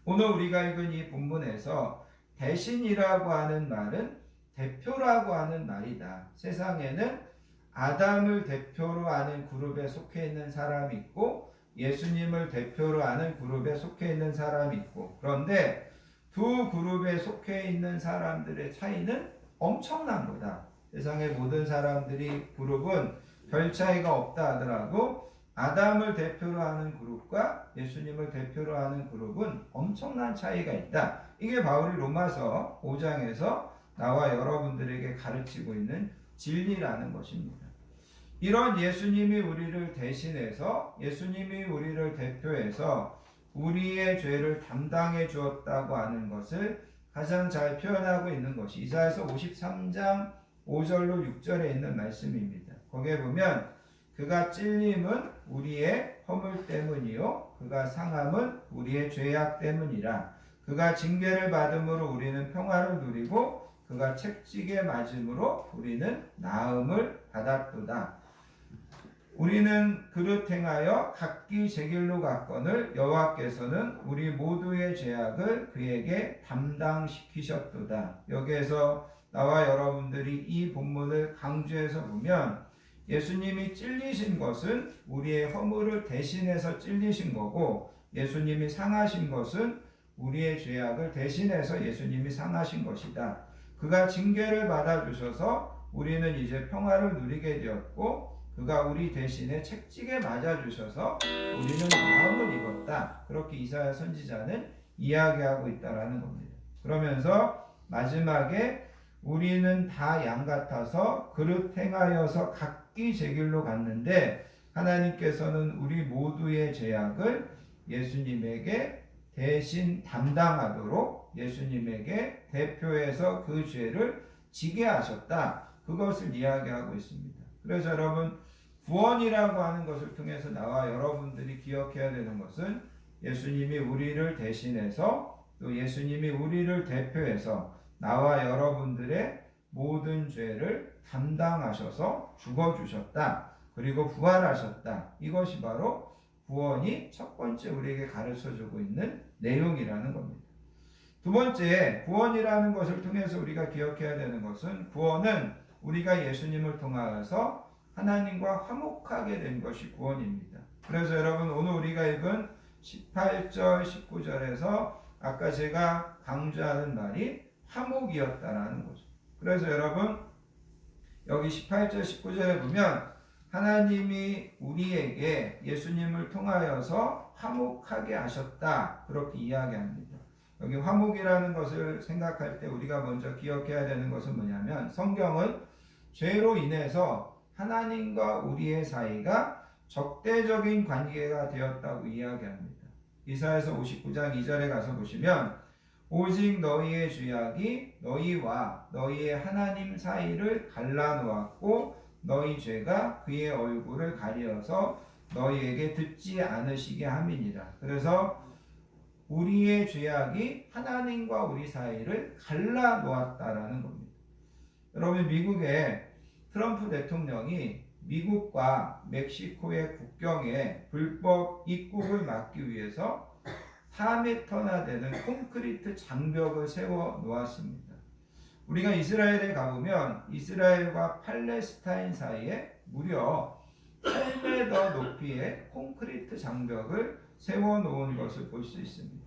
오늘 우리가 읽은 이 본문에서 대신이라고 하는 말은 대표라고 하는 말이다. 세상에는 아담을 대표로 하는 그룹에 속해 있는 사람이 있고 예수님을 대표로 하는 그룹에 속해 있는 사람이 있고 그런데 두 그룹에 속해 있는 사람들의 차이는 엄청난 거다. 세상의 모든 사람들이 그룹은 별 차이가 없다 하더라도 아담을 대표로 하는 그룹과 예수님을 대표로 하는 그룹은 엄청난 차이가 있다. 이게 바울이 로마서 5장에서 나와 여러분들에게 가르치고 있는 진리라는 것입니다. 이런 예수님이 우리를 대신해서 예수님이 우리를 대표해서 우리의 죄를 담당해 주었다고 하는 것을 가장 잘 표현하고 있는 것이 이사야서 53장 5절로 6절에 있는 말씀입니다. 거기에 보면 그가 찔림은 우리의 허물 때문이요 그가 상함은 우리의 죄악 때문이라. 그가 징계를 받음으로 우리는 평화를 누리고 그가 채찍에 맞음으로 우리는 나음을 받았도다. 우리는 그릇 행하여 각기 제 길로 갔거늘 여호와께서는 우리 모두의 죄악을 그에게 담당시키셨도다. 여기에서 나와 여러분들이 이 본문을 강조해서 보면 예수님이 찔리신 것은 우리의 허물을 대신해서 찔리신 거고 예수님이 상하신 것은 우리의 죄악을 대신해서 예수님이 상하신 것이다. 그가 징계를 받아주셔서 우리는 이제 평화를 누리게 되었고 그가 우리 대신에 책찍에 맞아주셔서 우리는 마음을 입었다. 그렇게 이사야 선지자는 이야기하고 있다라는 겁니다. 그러면서 마지막에 우리는 다 양 같아서 그릇 행하여서 각기 제 길로 갔는데 하나님께서는 우리 모두의 죄악을 예수님에게 대신 담당하도록 예수님에게 대표해서 그 죄를 지게 하셨다. 그것을 이야기하고 있습니다. 그래서 여러분 구원이라고 하는 것을 통해서 나와 여러분들이 기억해야 되는 것은 예수님이 우리를 대신해서 또 예수님이 우리를 대표해서 나와 여러분들의 모든 죄를 담당하셔서 죽어주셨다. 그리고 부활하셨다. 이것이 바로 구원이 첫 번째 우리에게 가르쳐주고 있는 내용이라는 겁니다. 두 번째, 구원이라는 것을 통해서 우리가 기억해야 되는 것은 구원은 우리가 예수님을 통하여서 하나님과 화목하게 된 것이 구원입니다. 그래서 여러분 오늘 우리가 읽은 18절, 19절에서 아까 제가 강조하는 말이 화목이었다라는 거죠. 그래서 여러분 여기 18절, 19절에 보면 하나님이 우리에게 예수님을 통하여서 화목하게 하셨다. 그렇게 이야기합니다. 여기 화목이라는 것을 생각할 때 우리가 먼저 기억해야 되는 것은 뭐냐면 성경은 죄로 인해서 하나님과 우리의 사이가 적대적인 관계가 되었다고 이야기합니다. 이사야서 59장 2절에 가서 보시면 오직 너희의 죄악이 너희와 너희의 하나님 사이를 갈라놓았고 너희 죄가 그의 얼굴을 가리어서 너희에게 듣지 않으시게 함이니라. 그래서 우리의 죄악이 하나님과 우리 사이를 갈라놓았다라는 겁니다. 여러분 미국의 트럼프 대통령이 미국과 멕시코의 국경에 불법 입국을 막기 위해서 4m나 되는 콘크리트 장벽을 세워 놓았습니다. 우리가 이스라엘에 가보면 이스라엘과 팔레스타인 사이에 무려 8m 높이의 콘크리트 장벽을 세워 놓은 것을 볼 수 있습니다.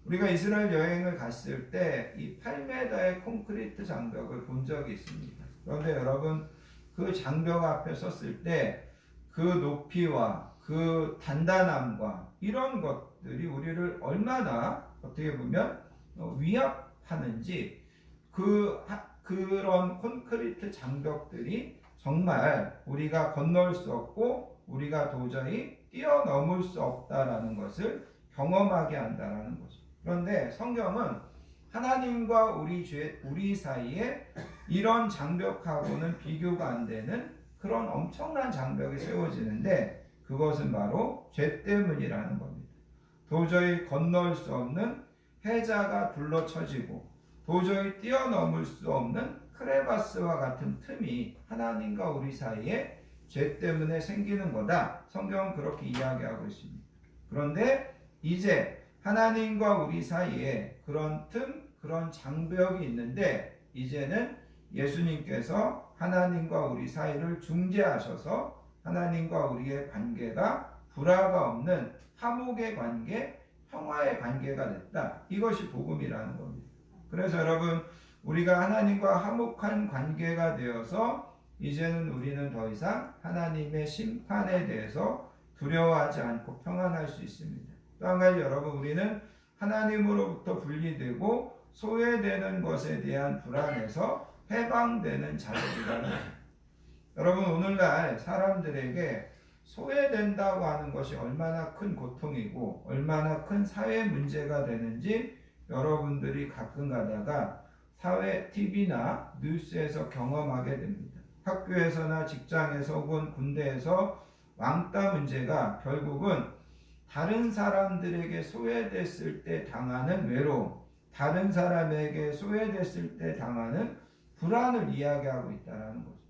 우리가 이스라엘 여행을 갔을 때 이 8m의 콘크리트 장벽을 본 적이 있습니다. 그런데 여러분 그 장벽 앞에 섰을 때 그 높이와 그 단단함과 이런 것들이 우리를 얼마나 어떻게 보면 위협하는지 그런 콘크리트 장벽들이 정말 우리가 건널 수 없고 우리가 도저히 뛰어넘을 수 없다라는 것을 경험하게 한다라는 거죠. 그런데 성경은 하나님과 우리 사이에 이런 장벽하고는 비교가 안 되는 그런 엄청난 장벽이 세워지는데 그것은 바로 죄 때문이라는 겁니다. 도저히 건널 수 없는 해자가 둘러쳐지고 도저히 뛰어넘을 수 없는 크레바스와 같은 틈이 하나님과 우리 사이에 죄 때문에 생기는 거다. 성경은 그렇게 이야기하고 있습니다. 그런데 이제 하나님과 우리 사이에 그런 틈, 그런 장벽이 있는데 이제는 예수님께서 하나님과 우리 사이를 중재하셔서 하나님과 우리의 관계가 불화가 없는 화목의 관계, 평화의 관계가 됐다. 이것이 복음이라는 겁니다. 그래서 여러분 우리가 하나님과 화목한 관계가 되어서 이제는 우리는 더 이상 하나님의 심판에 대해서 두려워하지 않고 평안할 수 있습니다. 또 한 가지 여러분 우리는 하나님으로부터 분리되고 소외되는 것에 대한 불안에서 해방되는 자들이라는 거예요. 여러분 오늘날 사람들에게 소외된다고 하는 것이 얼마나 큰 고통이고 얼마나 큰 사회 문제가 되는지 여러분들이 가끔 가다가 사회 TV나 뉴스에서 경험하게 됩니다. 학교에서나 직장에서 혹은 군대에서 왕따 문제가 결국은 다른 사람들에게 소외됐을 때 당하는 외로움, 다른 사람에게 소외됐을 때 당하는 불안을 이야기하고 있다는 거죠.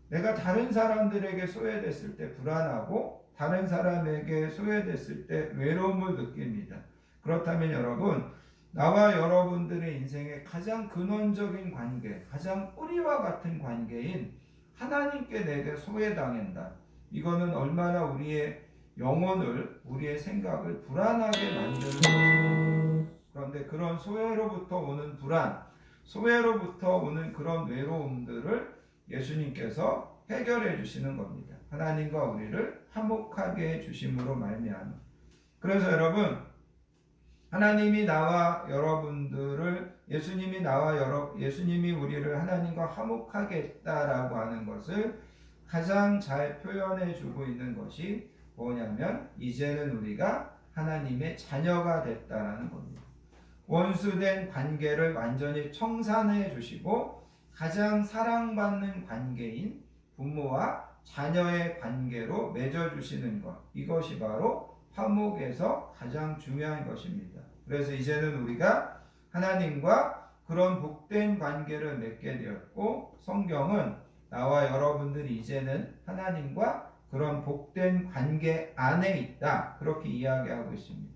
내가 다른 사람들에게 소외됐을 때 불안하고 다른 사람에게 소외됐을 때 외로움을 느낍니다. 그렇다면 여러분 나와 여러분들의 인생의 가장 근원적인 관계, 가장 뿌리와 같은 관계인 하나님께 내게 소외당한다. 이거는 얼마나 우리의 영혼을, 우리의 생각을 불안하게 만드는 것입니다. 그런데 그런 소외로부터 오는 불안, 소외로부터 오는 그런 외로움들을 예수님께서 해결해 주시는 겁니다. 하나님과 우리를 화목하게 해 주심으로 말미암아. 그래서 여러분, 하나님이 나와 여러분들을 예수님이 우리를 하나님과 화목하게 했다라고 하는 것을 가장 잘 표현해 주고 있는 것이 뭐냐면 이제는 우리가 하나님의 자녀가 됐다라는 겁니다. 원수된 관계를 완전히 청산해 주시고 가장 사랑받는 관계인 부모와 자녀의 관계로 맺어주시는 것, 이것이 바로 화목에서 가장 중요한 것입니다. 그래서 이제는 우리가 하나님과 그런 복된 관계를 맺게 되었고, 성경은 나와 여러분들이 이제는 하나님과 그런 복된 관계 안에 있다, 그렇게 이야기하고 있습니다.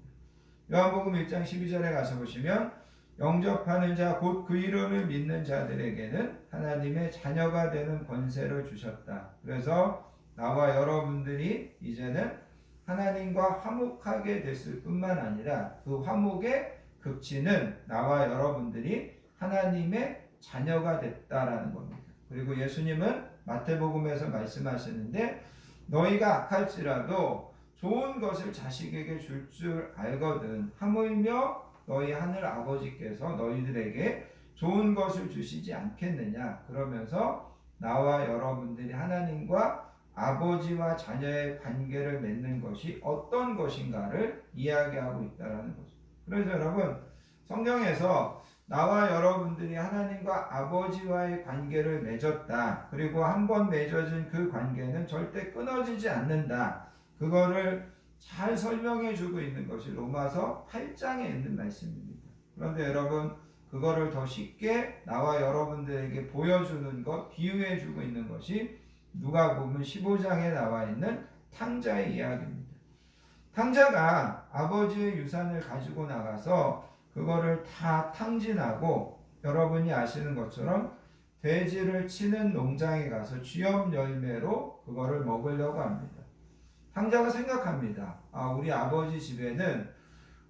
요한복음 1장 12절에 가서 보시면 영접하는 자 곧 그 이름을 믿는 자들에게는 하나님의 자녀가 되는 권세를 주셨다. 그래서 나와 여러분들이 이제는 하나님과 화목하게 됐을 뿐만 아니라 그 화목의 극치는 나와 여러분들이 하나님의 자녀가 됐다라는 겁니다. 그리고 예수님은 마태복음에서 말씀하시는데 너희가 악할지라도 좋은 것을 자식에게 줄 줄 알거든 하물며 너희 하늘 아버지께서 너희들에게 좋은 것을 주시지 않겠느냐. 그러면서 나와 여러분들이 하나님과 아버지와 자녀의 관계를 맺는 것이 어떤 것인가를 이야기하고 있다는 거죠. 그래서 여러분, 성경에서 나와 여러분들이 하나님과 아버지와의 관계를 맺었다. 그리고 한번 맺어진 그 관계는 절대 끊어지지 않는다. 그거를 잘 설명해 주고 있는 것이 로마서 8장에 있는 말씀입니다. 그런데 여러분, 그거를 더 쉽게 나와 여러분들에게 보여주는 것, 비유해 주고 있는 것이 누가복음 15장에 나와 있는 탕자의 이야기입니다. 탕자가 아버지의 유산을 가지고 나가서 그거를 다 탕진하고, 여러분이 아시는 것처럼 돼지를 치는 농장에 가서 쥐염 열매로 그거를 먹으려고 합니다. 탕자가 생각합니다. 우리 아버지 집에는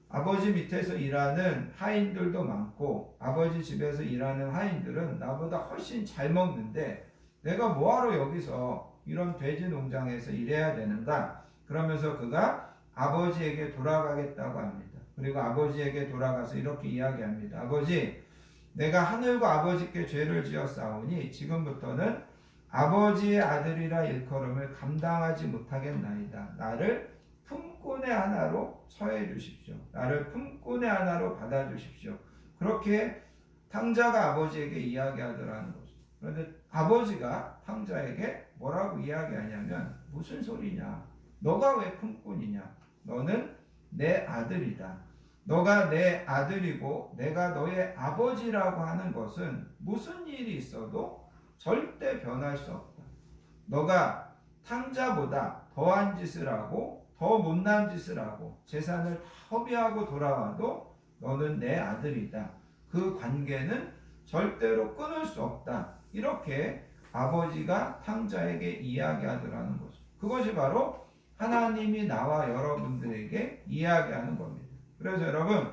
아버지 밑에서 일하는 하인들도 많고 아버지 집에서 일하는 하인들은 나보다 훨씬 잘 먹는데 내가 뭐하러 여기서 이런 돼지 농장에서 일해야 되는가? 그러면서 그가 아버지에게 돌아가겠다고 합니다. 그리고 아버지에게 돌아가서 이렇게 이야기합니다. 아버지, 내가 하늘과 아버지께 죄를 지었사오니 지금부터는 아버지의 아들이라 일컬음을 감당하지 못하겠나이다. 나를 품꾼의 하나로 처해 주십시오. 나를 품꾼의 하나로 받아 주십시오. 그렇게 탕자가 아버지에게 이야기하더라는 거죠. 그런데 아버지가 탕자에게 뭐라고 이야기하냐면, 무슨 소리냐? 너가 왜 품꾼이냐? 너는 내 아들이다. 너가 내 아들이고 내가 너의 아버지라고 하는 것은 무슨 일이 있어도 절대 변할 수 없다. 너가 탕자보다 더한 짓을 하고 더 못난 짓을 하고 재산을 다 허비하고 돌아와도 너는 내 아들이다. 그 관계는 절대로 끊을 수 없다. 이렇게 아버지가 탕자에게 이야기하더라는 거죠. 그것이 바로 하나님이 나와 여러분들에게 이야기하는 겁니다. 그래서 여러분,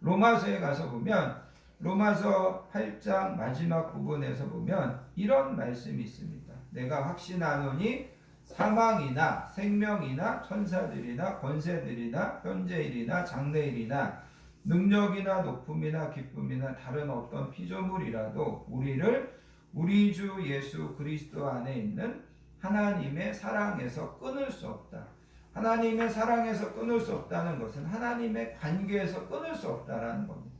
로마서에 가서 보면 로마서 8장 마지막 부분에서 보면 이런 말씀이 있습니다. 내가 확신하노니 사망이나 생명이나 천사들이나 권세들이나 현재일이나 장래일이나 능력이나 높음이나 기쁨이나 다른 어떤 피조물이라도 우리를 우리 주 예수 그리스도 안에 있는 하나님의 사랑에서 끊을 수 없다. 하나님의 사랑에서 끊을 수 없다는 것은 하나님의 관계에서 끊을 수 없다라는 겁니다.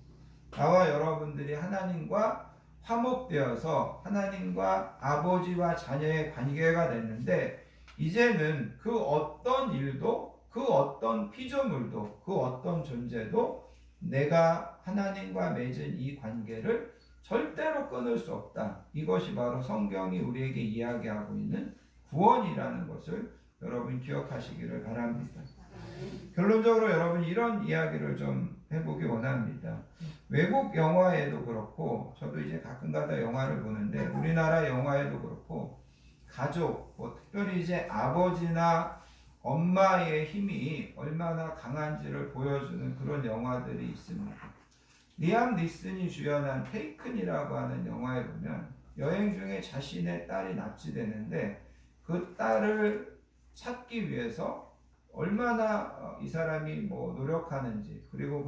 나와 여러분들이 하나님과 화목되어서 하나님과 아버지와 자녀의 관계가 됐는데, 이제는 그 어떤 일도, 그 어떤 피조물도, 그 어떤 존재도 내가 하나님과 맺은 이 관계를 절대로 끊을 수 없다. 이것이 바로 성경이 우리에게 이야기하고 있는 구원이라는 것을 여러분 기억하시기를 바랍니다. 결론적으로 여러분, 이런 이야기를 좀 해보기 원합니다. 외국 영화에도 그렇고, 저도 이제 가끔가다 영화를 보는데 우리나라 영화에도 그렇고, 가족, 특별히 이제 아버지나 엄마의 힘이 얼마나 강한지를 보여주는 그런 영화들이 있습니다. 리암 니슨이 주연한 테이큰이라고 하는 영화에 보면 여행 중에 자신의 딸이 납치되는데 그 딸을 찾기 위해서 얼마나 이 사람이 뭐 노력하는지, 그리고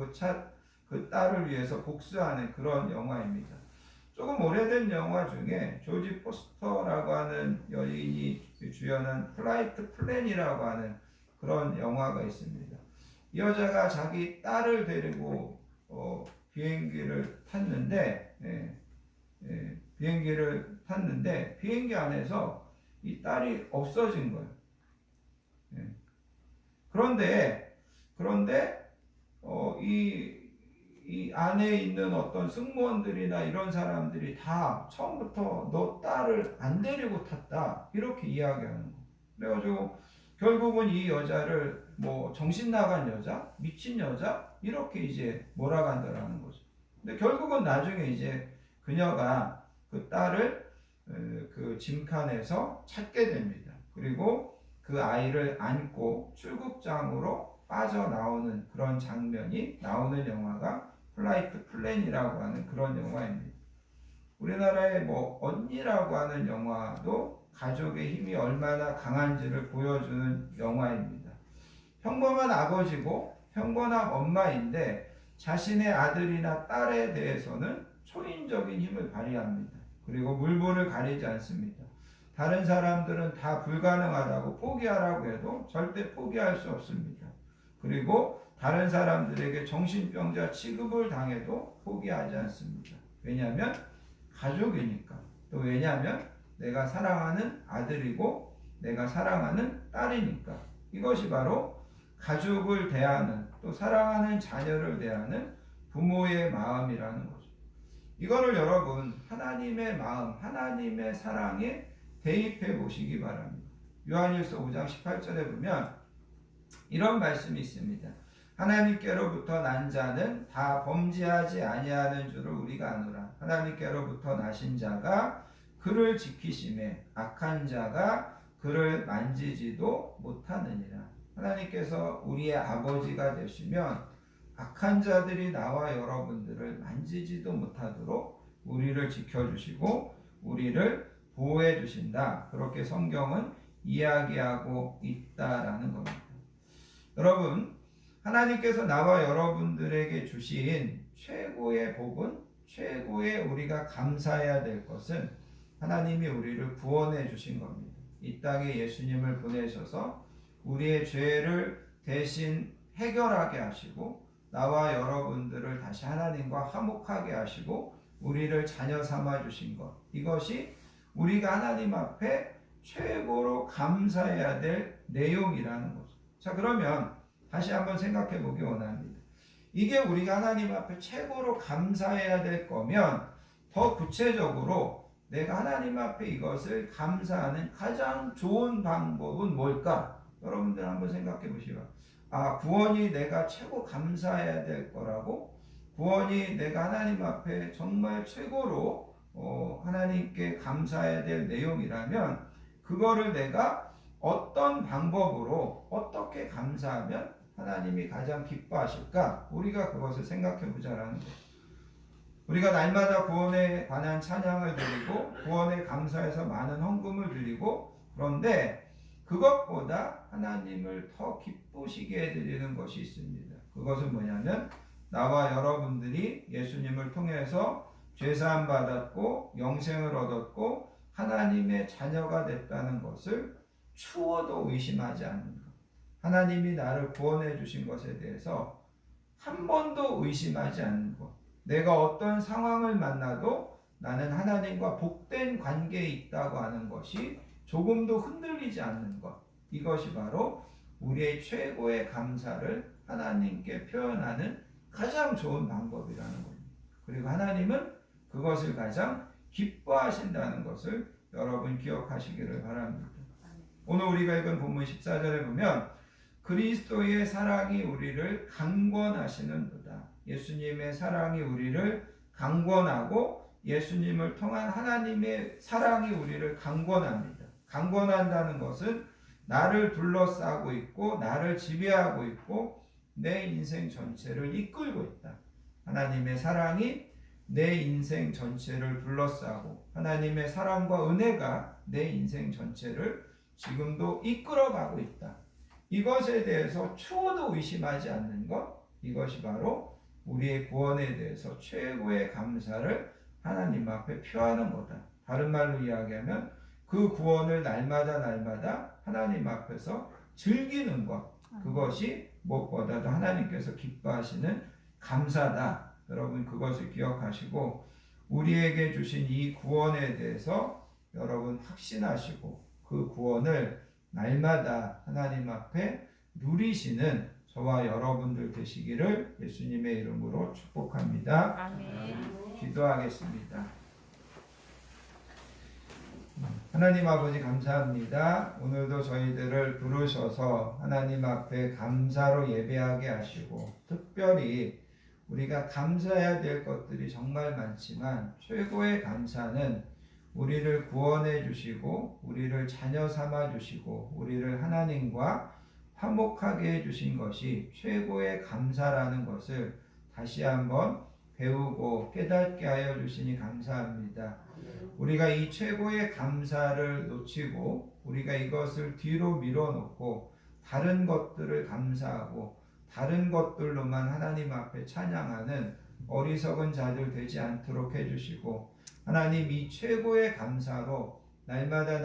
그 딸을 위해서 복수하는 그런 영화입니다. 조금 오래된 영화 중에 조지 포스터라고 하는 여인이 주연한 플라이트 플랜이라고 하는 그런 영화가 있습니다. 이 여자가 자기 딸을 데리고 비행기를 탔는데 비행기 안에서 이 딸이 없어진 거예요. 그런데 이 안에 있는 어떤 승무원들이나 이런 사람들이 다 처음부터 너 딸을 안 데리고 탔다 이렇게 이야기하는 거예요. 그래가지고 결국은 이 여자를 뭐 정신 나간 여자, 미친 여자 이렇게 이제 몰아간다라는 거죠. 근데 결국은 나중에 이제 그녀가 그 딸을 그 짐칸에서 찾게 됩니다. 그리고 그 아이를 안고 출국장으로 빠져나오는 그런 장면이 나오는 영화가 플라이트 플랜이라고 하는 그런 영화입니다. 우리나라의 뭐 언니라고 하는 영화도 가족의 힘이 얼마나 강한지를 보여주는 영화입니다. 평범한 아버지고 평범한 엄마인데 자신의 아들이나 딸에 대해서는 초인적인 힘을 발휘합니다. 그리고 물불을 가리지 않습니다. 다른 사람들은 다 불가능하다고 포기하라고 해도 절대 포기할 수 없습니다. 그리고 다른 사람들에게 정신병자 취급을 당해도 포기하지 않습니다. 왜냐하면 가족이니까. 또 왜냐하면 내가 사랑하는 아들이고 내가 사랑하는 딸이니까. 이것이 바로 가족을 대하는, 또 사랑하는 자녀를 대하는 부모의 마음이라는 거죠. 이거를 여러분 하나님의 마음, 하나님의 사랑에 대입해 보시기 바랍니다. 요한일서 5장 18절에 보면 이런 말씀이 있습니다. 하나님께로부터 난 자는 다 범죄하지 아니하는 줄을 우리가 아노라. 하나님께로부터 나신 자가 그를 지키심에 악한 자가 그를 만지지도 못하느니라. 하나님께서 우리의 아버지가 되시면 악한 자들이 나와 여러분들을 만지지도 못하도록 우리를 지켜주시고 우리를 보호해 주신다. 그렇게 성경은 이야기하고 있다라는 겁니다. 여러분, 하나님께서 나와 여러분들에게 주신 최고의 복은, 최고의 우리가 감사해야 될 것은 하나님이 우리를 구원해 주신 겁니다. 이 땅에 예수님을 보내셔서 우리의 죄를 대신 해결하게 하시고 나와 여러분들을 다시 하나님과 화목하게 하시고 우리를 자녀 삼아 주신 것, 이것이 우리가 하나님 앞에 최고로 감사해야 될 내용이라는 거죠. 자, 그러면 다시 한번 생각해 보기 원합니다. 이게 우리가 하나님 앞에 최고로 감사해야 될 거면 더 구체적으로 내가 하나님 앞에 이것을 감사하는 가장 좋은 방법은 뭘까? 여러분들 한번 생각해 보시고, 구원이 내가 최고 감사해야 될 거라고? 구원이 내가 하나님 앞에 정말 최고로 하나님께 감사해야 될 내용이라면 그거를 내가 어떤 방법으로 어떻게 감사하면 하나님이 가장 기뻐하실까? 우리가 그것을 생각해 보자라는 거예요. 우리가 날마다 구원에 관한 찬양을 드리고 구원에 감사해서 많은 헌금을 드리고, 그런데 그것보다 하나님을 더 기쁘시게 해드리는 것이 있습니다. 그것은 뭐냐면 나와 여러분들이 예수님을 통해서 죄사함 받았고 영생을 얻었고 하나님의 자녀가 됐다는 것을 추워도 의심하지 않는 것. 하나님이 나를 구원해 주신 것에 대해서 한 번도 의심하지 않는 것. 내가 어떤 상황을 만나도 나는 하나님과 복된 관계에 있다고 하는 것이 조금도 흔들리지 않는 것. 이것이 바로 우리의 최고의 감사를 하나님께 표현하는 가장 좋은 방법이라는 겁니다. 그리고 하나님은 그것을 가장 기뻐하신다는 것을 여러분 기억하시기를 바랍니다. 오늘 우리가 읽은 본문 14절에 보면 그리스도의 사랑이 우리를 강권하시는도다. 예수님의 사랑이 우리를 강권하고 예수님을 통한 하나님의 사랑이 우리를 강권합니다. 강권한다는 것은 나를 둘러싸고 있고 나를 지배하고 있고 내 인생 전체를 이끌고 있다. 하나님의 사랑이 내 인생 전체를 둘러싸고 하나님의 사랑과 은혜가 내 인생 전체를 지금도 이끌어가고 있다. 이것에 대해서 추호도 의심하지 않는 것, 이것이 바로 우리의 구원에 대해서 최고의 감사를 하나님 앞에 표하는 거다. 다른 말로 이야기하면 그 구원을 날마다 하나님 앞에서 즐기는 것, 그것이 무엇보다도 하나님께서 기뻐하시는 감사다. 여러분 그것을 기억하시고 우리에게 주신 이 구원에 대해서 여러분 확신하시고 그 구원을 날마다 하나님 앞에 누리시는 저와 여러분들 되시기를 예수님의 이름으로 축복합니다. 아멘. 기도하겠습니다. 하나님 아버지 감사합니다. 오늘도 저희들을 부르셔서 하나님 앞에 감사로 예배하게 하시고 특별히 우리가 감사해야 될 것들이 정말 많지만 최고의 감사는 우리를 구원해 주시고 우리를 자녀 삼아 주시고 우리를 하나님과 화목하게 해 주신 것이 최고의 감사라는 것을 다시 한번 배우고 깨닫게 하여 주시니 감사합니다. 우리가 이 최고의 감사를 놓치고 우리가 이것을 뒤로 밀어놓고 다른 것들을 감사하고 다른 것들로만 하나님 앞에 찬양하는 어리석은 자들 되지 않도록 해주시고 하나님 이 최고의 감사로 날마다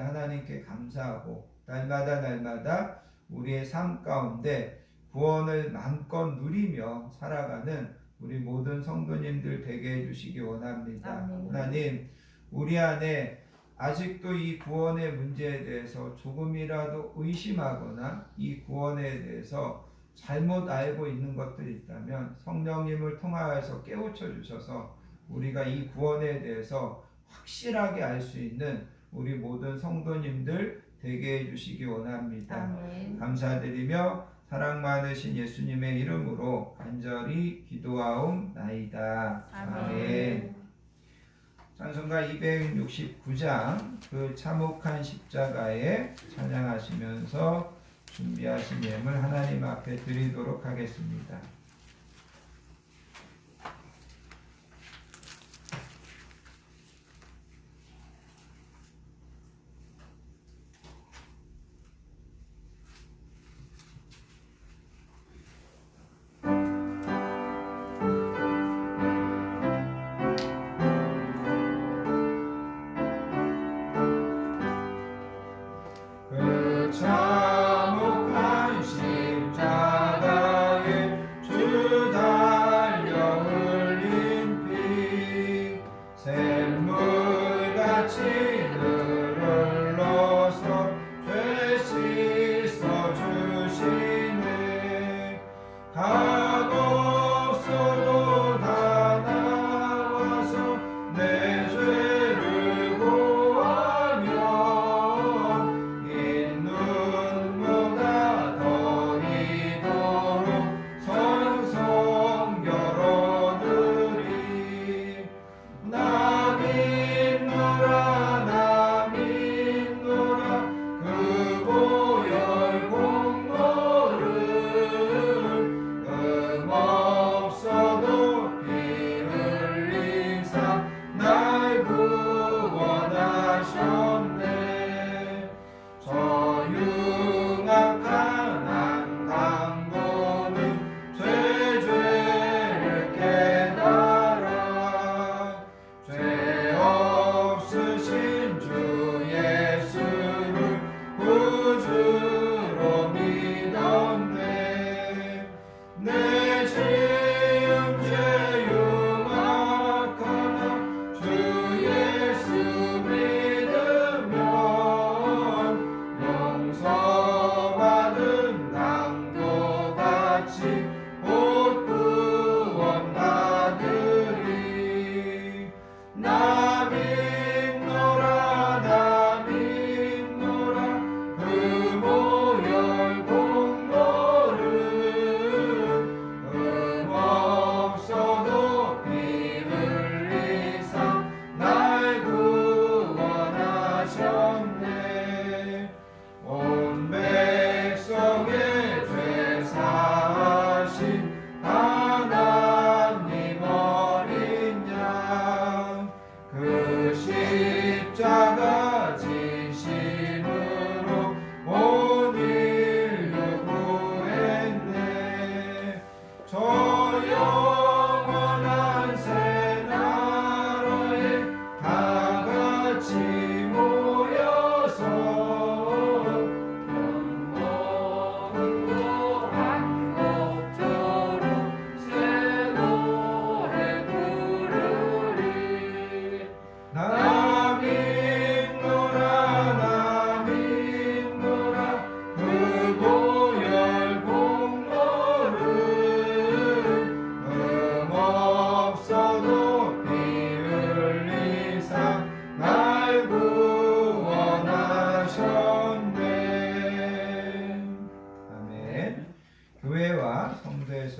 하나님께 감사하고 날마다 우리의 삶 가운데 구원을 마음껏 누리며 살아가는 우리 모든 성도님들 되게 해주시기 원합니다. 아멘. 하나님 우리 안에 아직도 이 구원의 문제에 대해서 조금이라도 의심하거나 이 구원에 대해서 잘못 알고 있는 것들이 있다면 성령님을 통하여서 깨우쳐 주셔서 우리가 이 구원에 대해서 확실하게 알 수 있는 우리 모든 성도님들 되게 해주시기 원합니다. 아멘. 감사드리며 사랑 많으신 예수님의 이름으로 간절히 기도하옵나이다. 아멘. 찬송가 269장 그 참혹한 십자가에 찬양하시면서 준비하신 예물 하나님 앞에 드리도록 하겠습니다. 그 참혹한 십자가에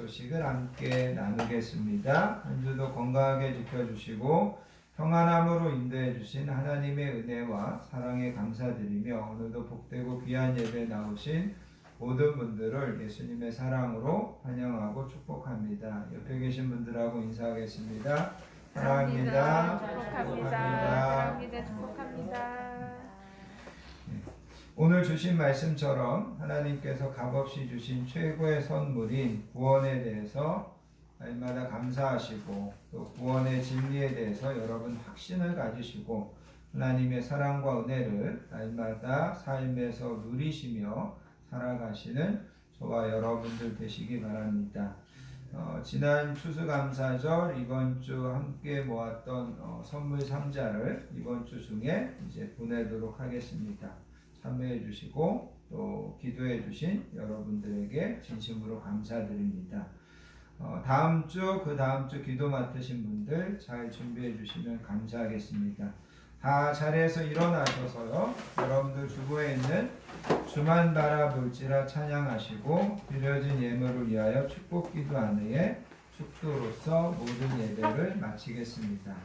소식을 함께 나누겠습니다. 한 주도 건강하게 지켜주시고 평안함으로 인도해 주신 하나님의 은혜와 사랑에 감사드리며 오늘도 복되고 귀한 예배 나오신 모든 분들을 예수님의 사랑으로 환영하고 축복합니다. 옆에 계신 분들하고 인사하겠습니다. 사랑합니다. 축복합니다. 사랑합니다. 축복합니다. 오늘 주신 말씀처럼 하나님께서 값없이 주신 최고의 선물인 구원에 대해서 날마다 감사하시고 또 구원의 진리에 대해서 여러분 확신을 가지시고 하나님의 사랑과 은혜를 날마다 삶에서 누리시며 살아가시는 저와 여러분들 되시기 바랍니다. 지난 추수감사절 이번 주 함께 모았던 선물 상자를 이번 주 중에 이제 보내도록 하겠습니다. 참여해 주시고 또 기도해 주신 여러분들에게 진심으로 감사드립니다. 다음 주, 그 다음 주 기도 맡으신 분들 잘 준비해 주시면 감사하겠습니다. 다 자리에서 일어나셔서요. 여러분들 주보에 있는 주만 바라볼지라 찬양하시고 드려진 예물을 위하여 축복기도 안에 축도로서 모든 예배를 마치겠습니다.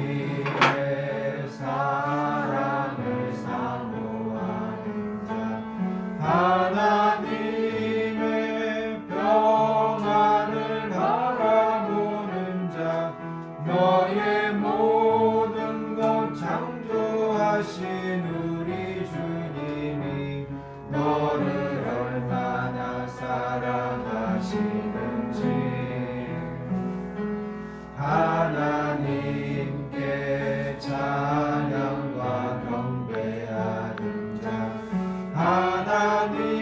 하나님의 사랑을 사모하는 자 하나님의 평안을 바라보는 자 너의 모든 것 창조하신 우리 주님이 너를 얼마나 사랑하시는지 하나님께 찬양과 경배하는 자 하나님의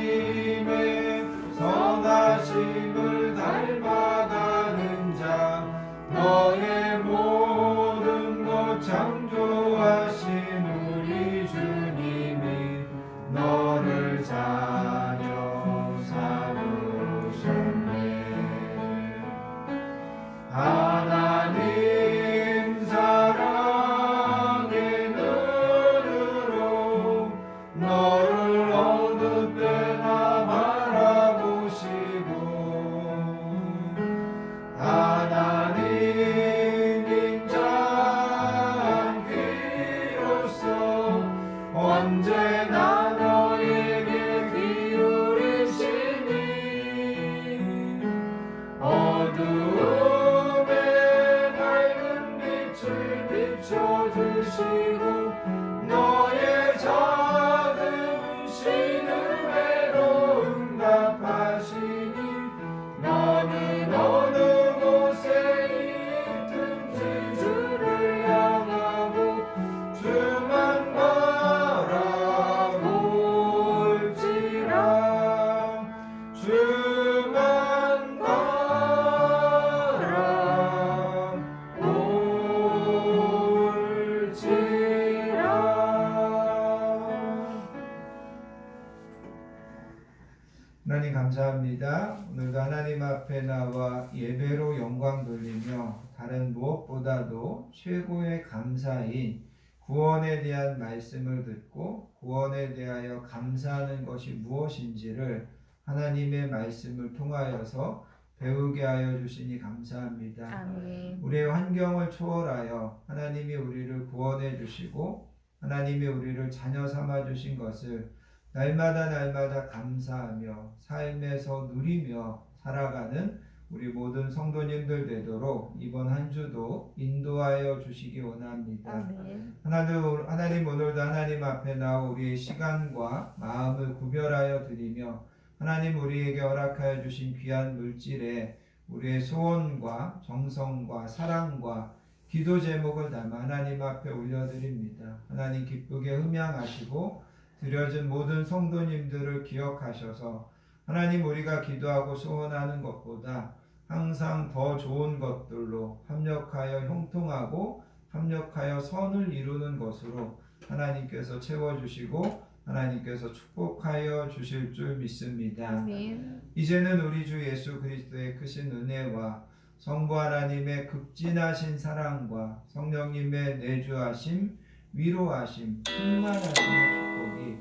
선하심을 닮아가는 자 너의 모든 것 창조하신 우리 주님이 너를 자녀 삼으셨네. 하나님 사랑의 눈으로 너를 어느 때나 바라보시고 하나님 인자한 귀로서 언제나 너에게 기울이시니 어두움에 밝은 빛을 비춰주시고 너의 작은 신음에도 응답하시니 너는 어느 곳에 있든지 주를 향하고 주만 바라볼지라 주만 하나님 감사합니다. 오늘도 하나님 앞에 나와 예배로 영광 돌리며 다른 무엇보다도 최고의 감사인 구원에 대한 말씀을 듣고 구원에 대하여 감사하는 것이 무엇인지를 하나님의 말씀을 통하여서 배우게 하여 주시니 감사합니다. 아멘. 우리의 환경을 초월하여 하나님이 우리를 구원해 주시고 하나님이 우리를 자녀 삼아 주신 것을 날마다 감사하며 삶에서 누리며 살아가는 우리 모든 성도님들 되도록 이번 한 주도 인도하여 주시기 원합니다. 아멘. 하나님 오늘도 하나님 앞에 나와 우리의 시간과 마음을 구별하여 드리며 하나님 우리에게 허락하여 주신 귀한 물질에 우리의 소원과 정성과 사랑과 기도 제목을 담아 하나님 앞에 올려드립니다. 하나님 기쁘게 흠양하시고 드려진 모든 성도님들을 기억하셔서 하나님 우리가 기도하고 소원하는 것보다 항상 더 좋은 것들로 합력하여 형통하고 합력하여 선을 이루는 것으로 하나님께서 채워주시고 하나님께서 축복하여 주실 줄 믿습니다. 아멘. 이제는 우리 주 예수 그리스도의 크신 은혜와 성부 하나님의 극진하신 사랑과 성령님의 내주하심 위로하심, 충만하심의 축복이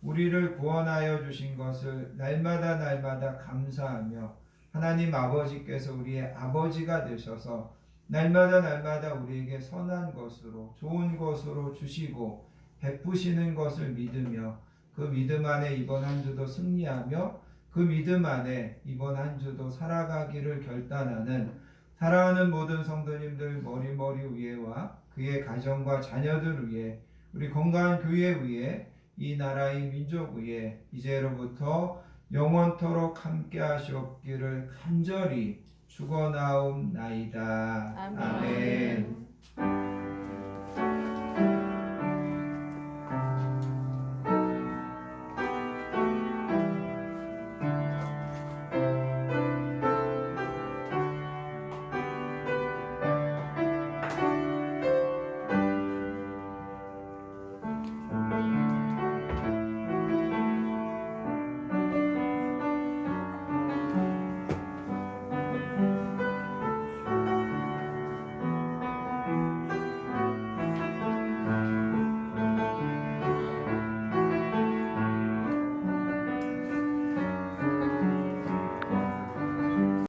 우리를 구원하여 주신 것을 날마다 날마다 감사하며 하나님 아버지께서 우리의 아버지가 되셔서 날마다 날마다 우리에게 선한 것으로 좋은 것으로 주시고 베푸시는 것을 믿으며 그 믿음 안에 이번 한 주도 승리하며 그 믿음 안에 이번 한 주도 살아가기를 결단하는 사랑하는 모든 성도님들 머리머리 위에와 그의 가정과 자녀들 위에 우리 건강한 교회 위에 이 나라의 민족 위에 이제로부터 영원토록 함께 하시옵기를 간절히 축원하옵나이다. 아멘. 아멘.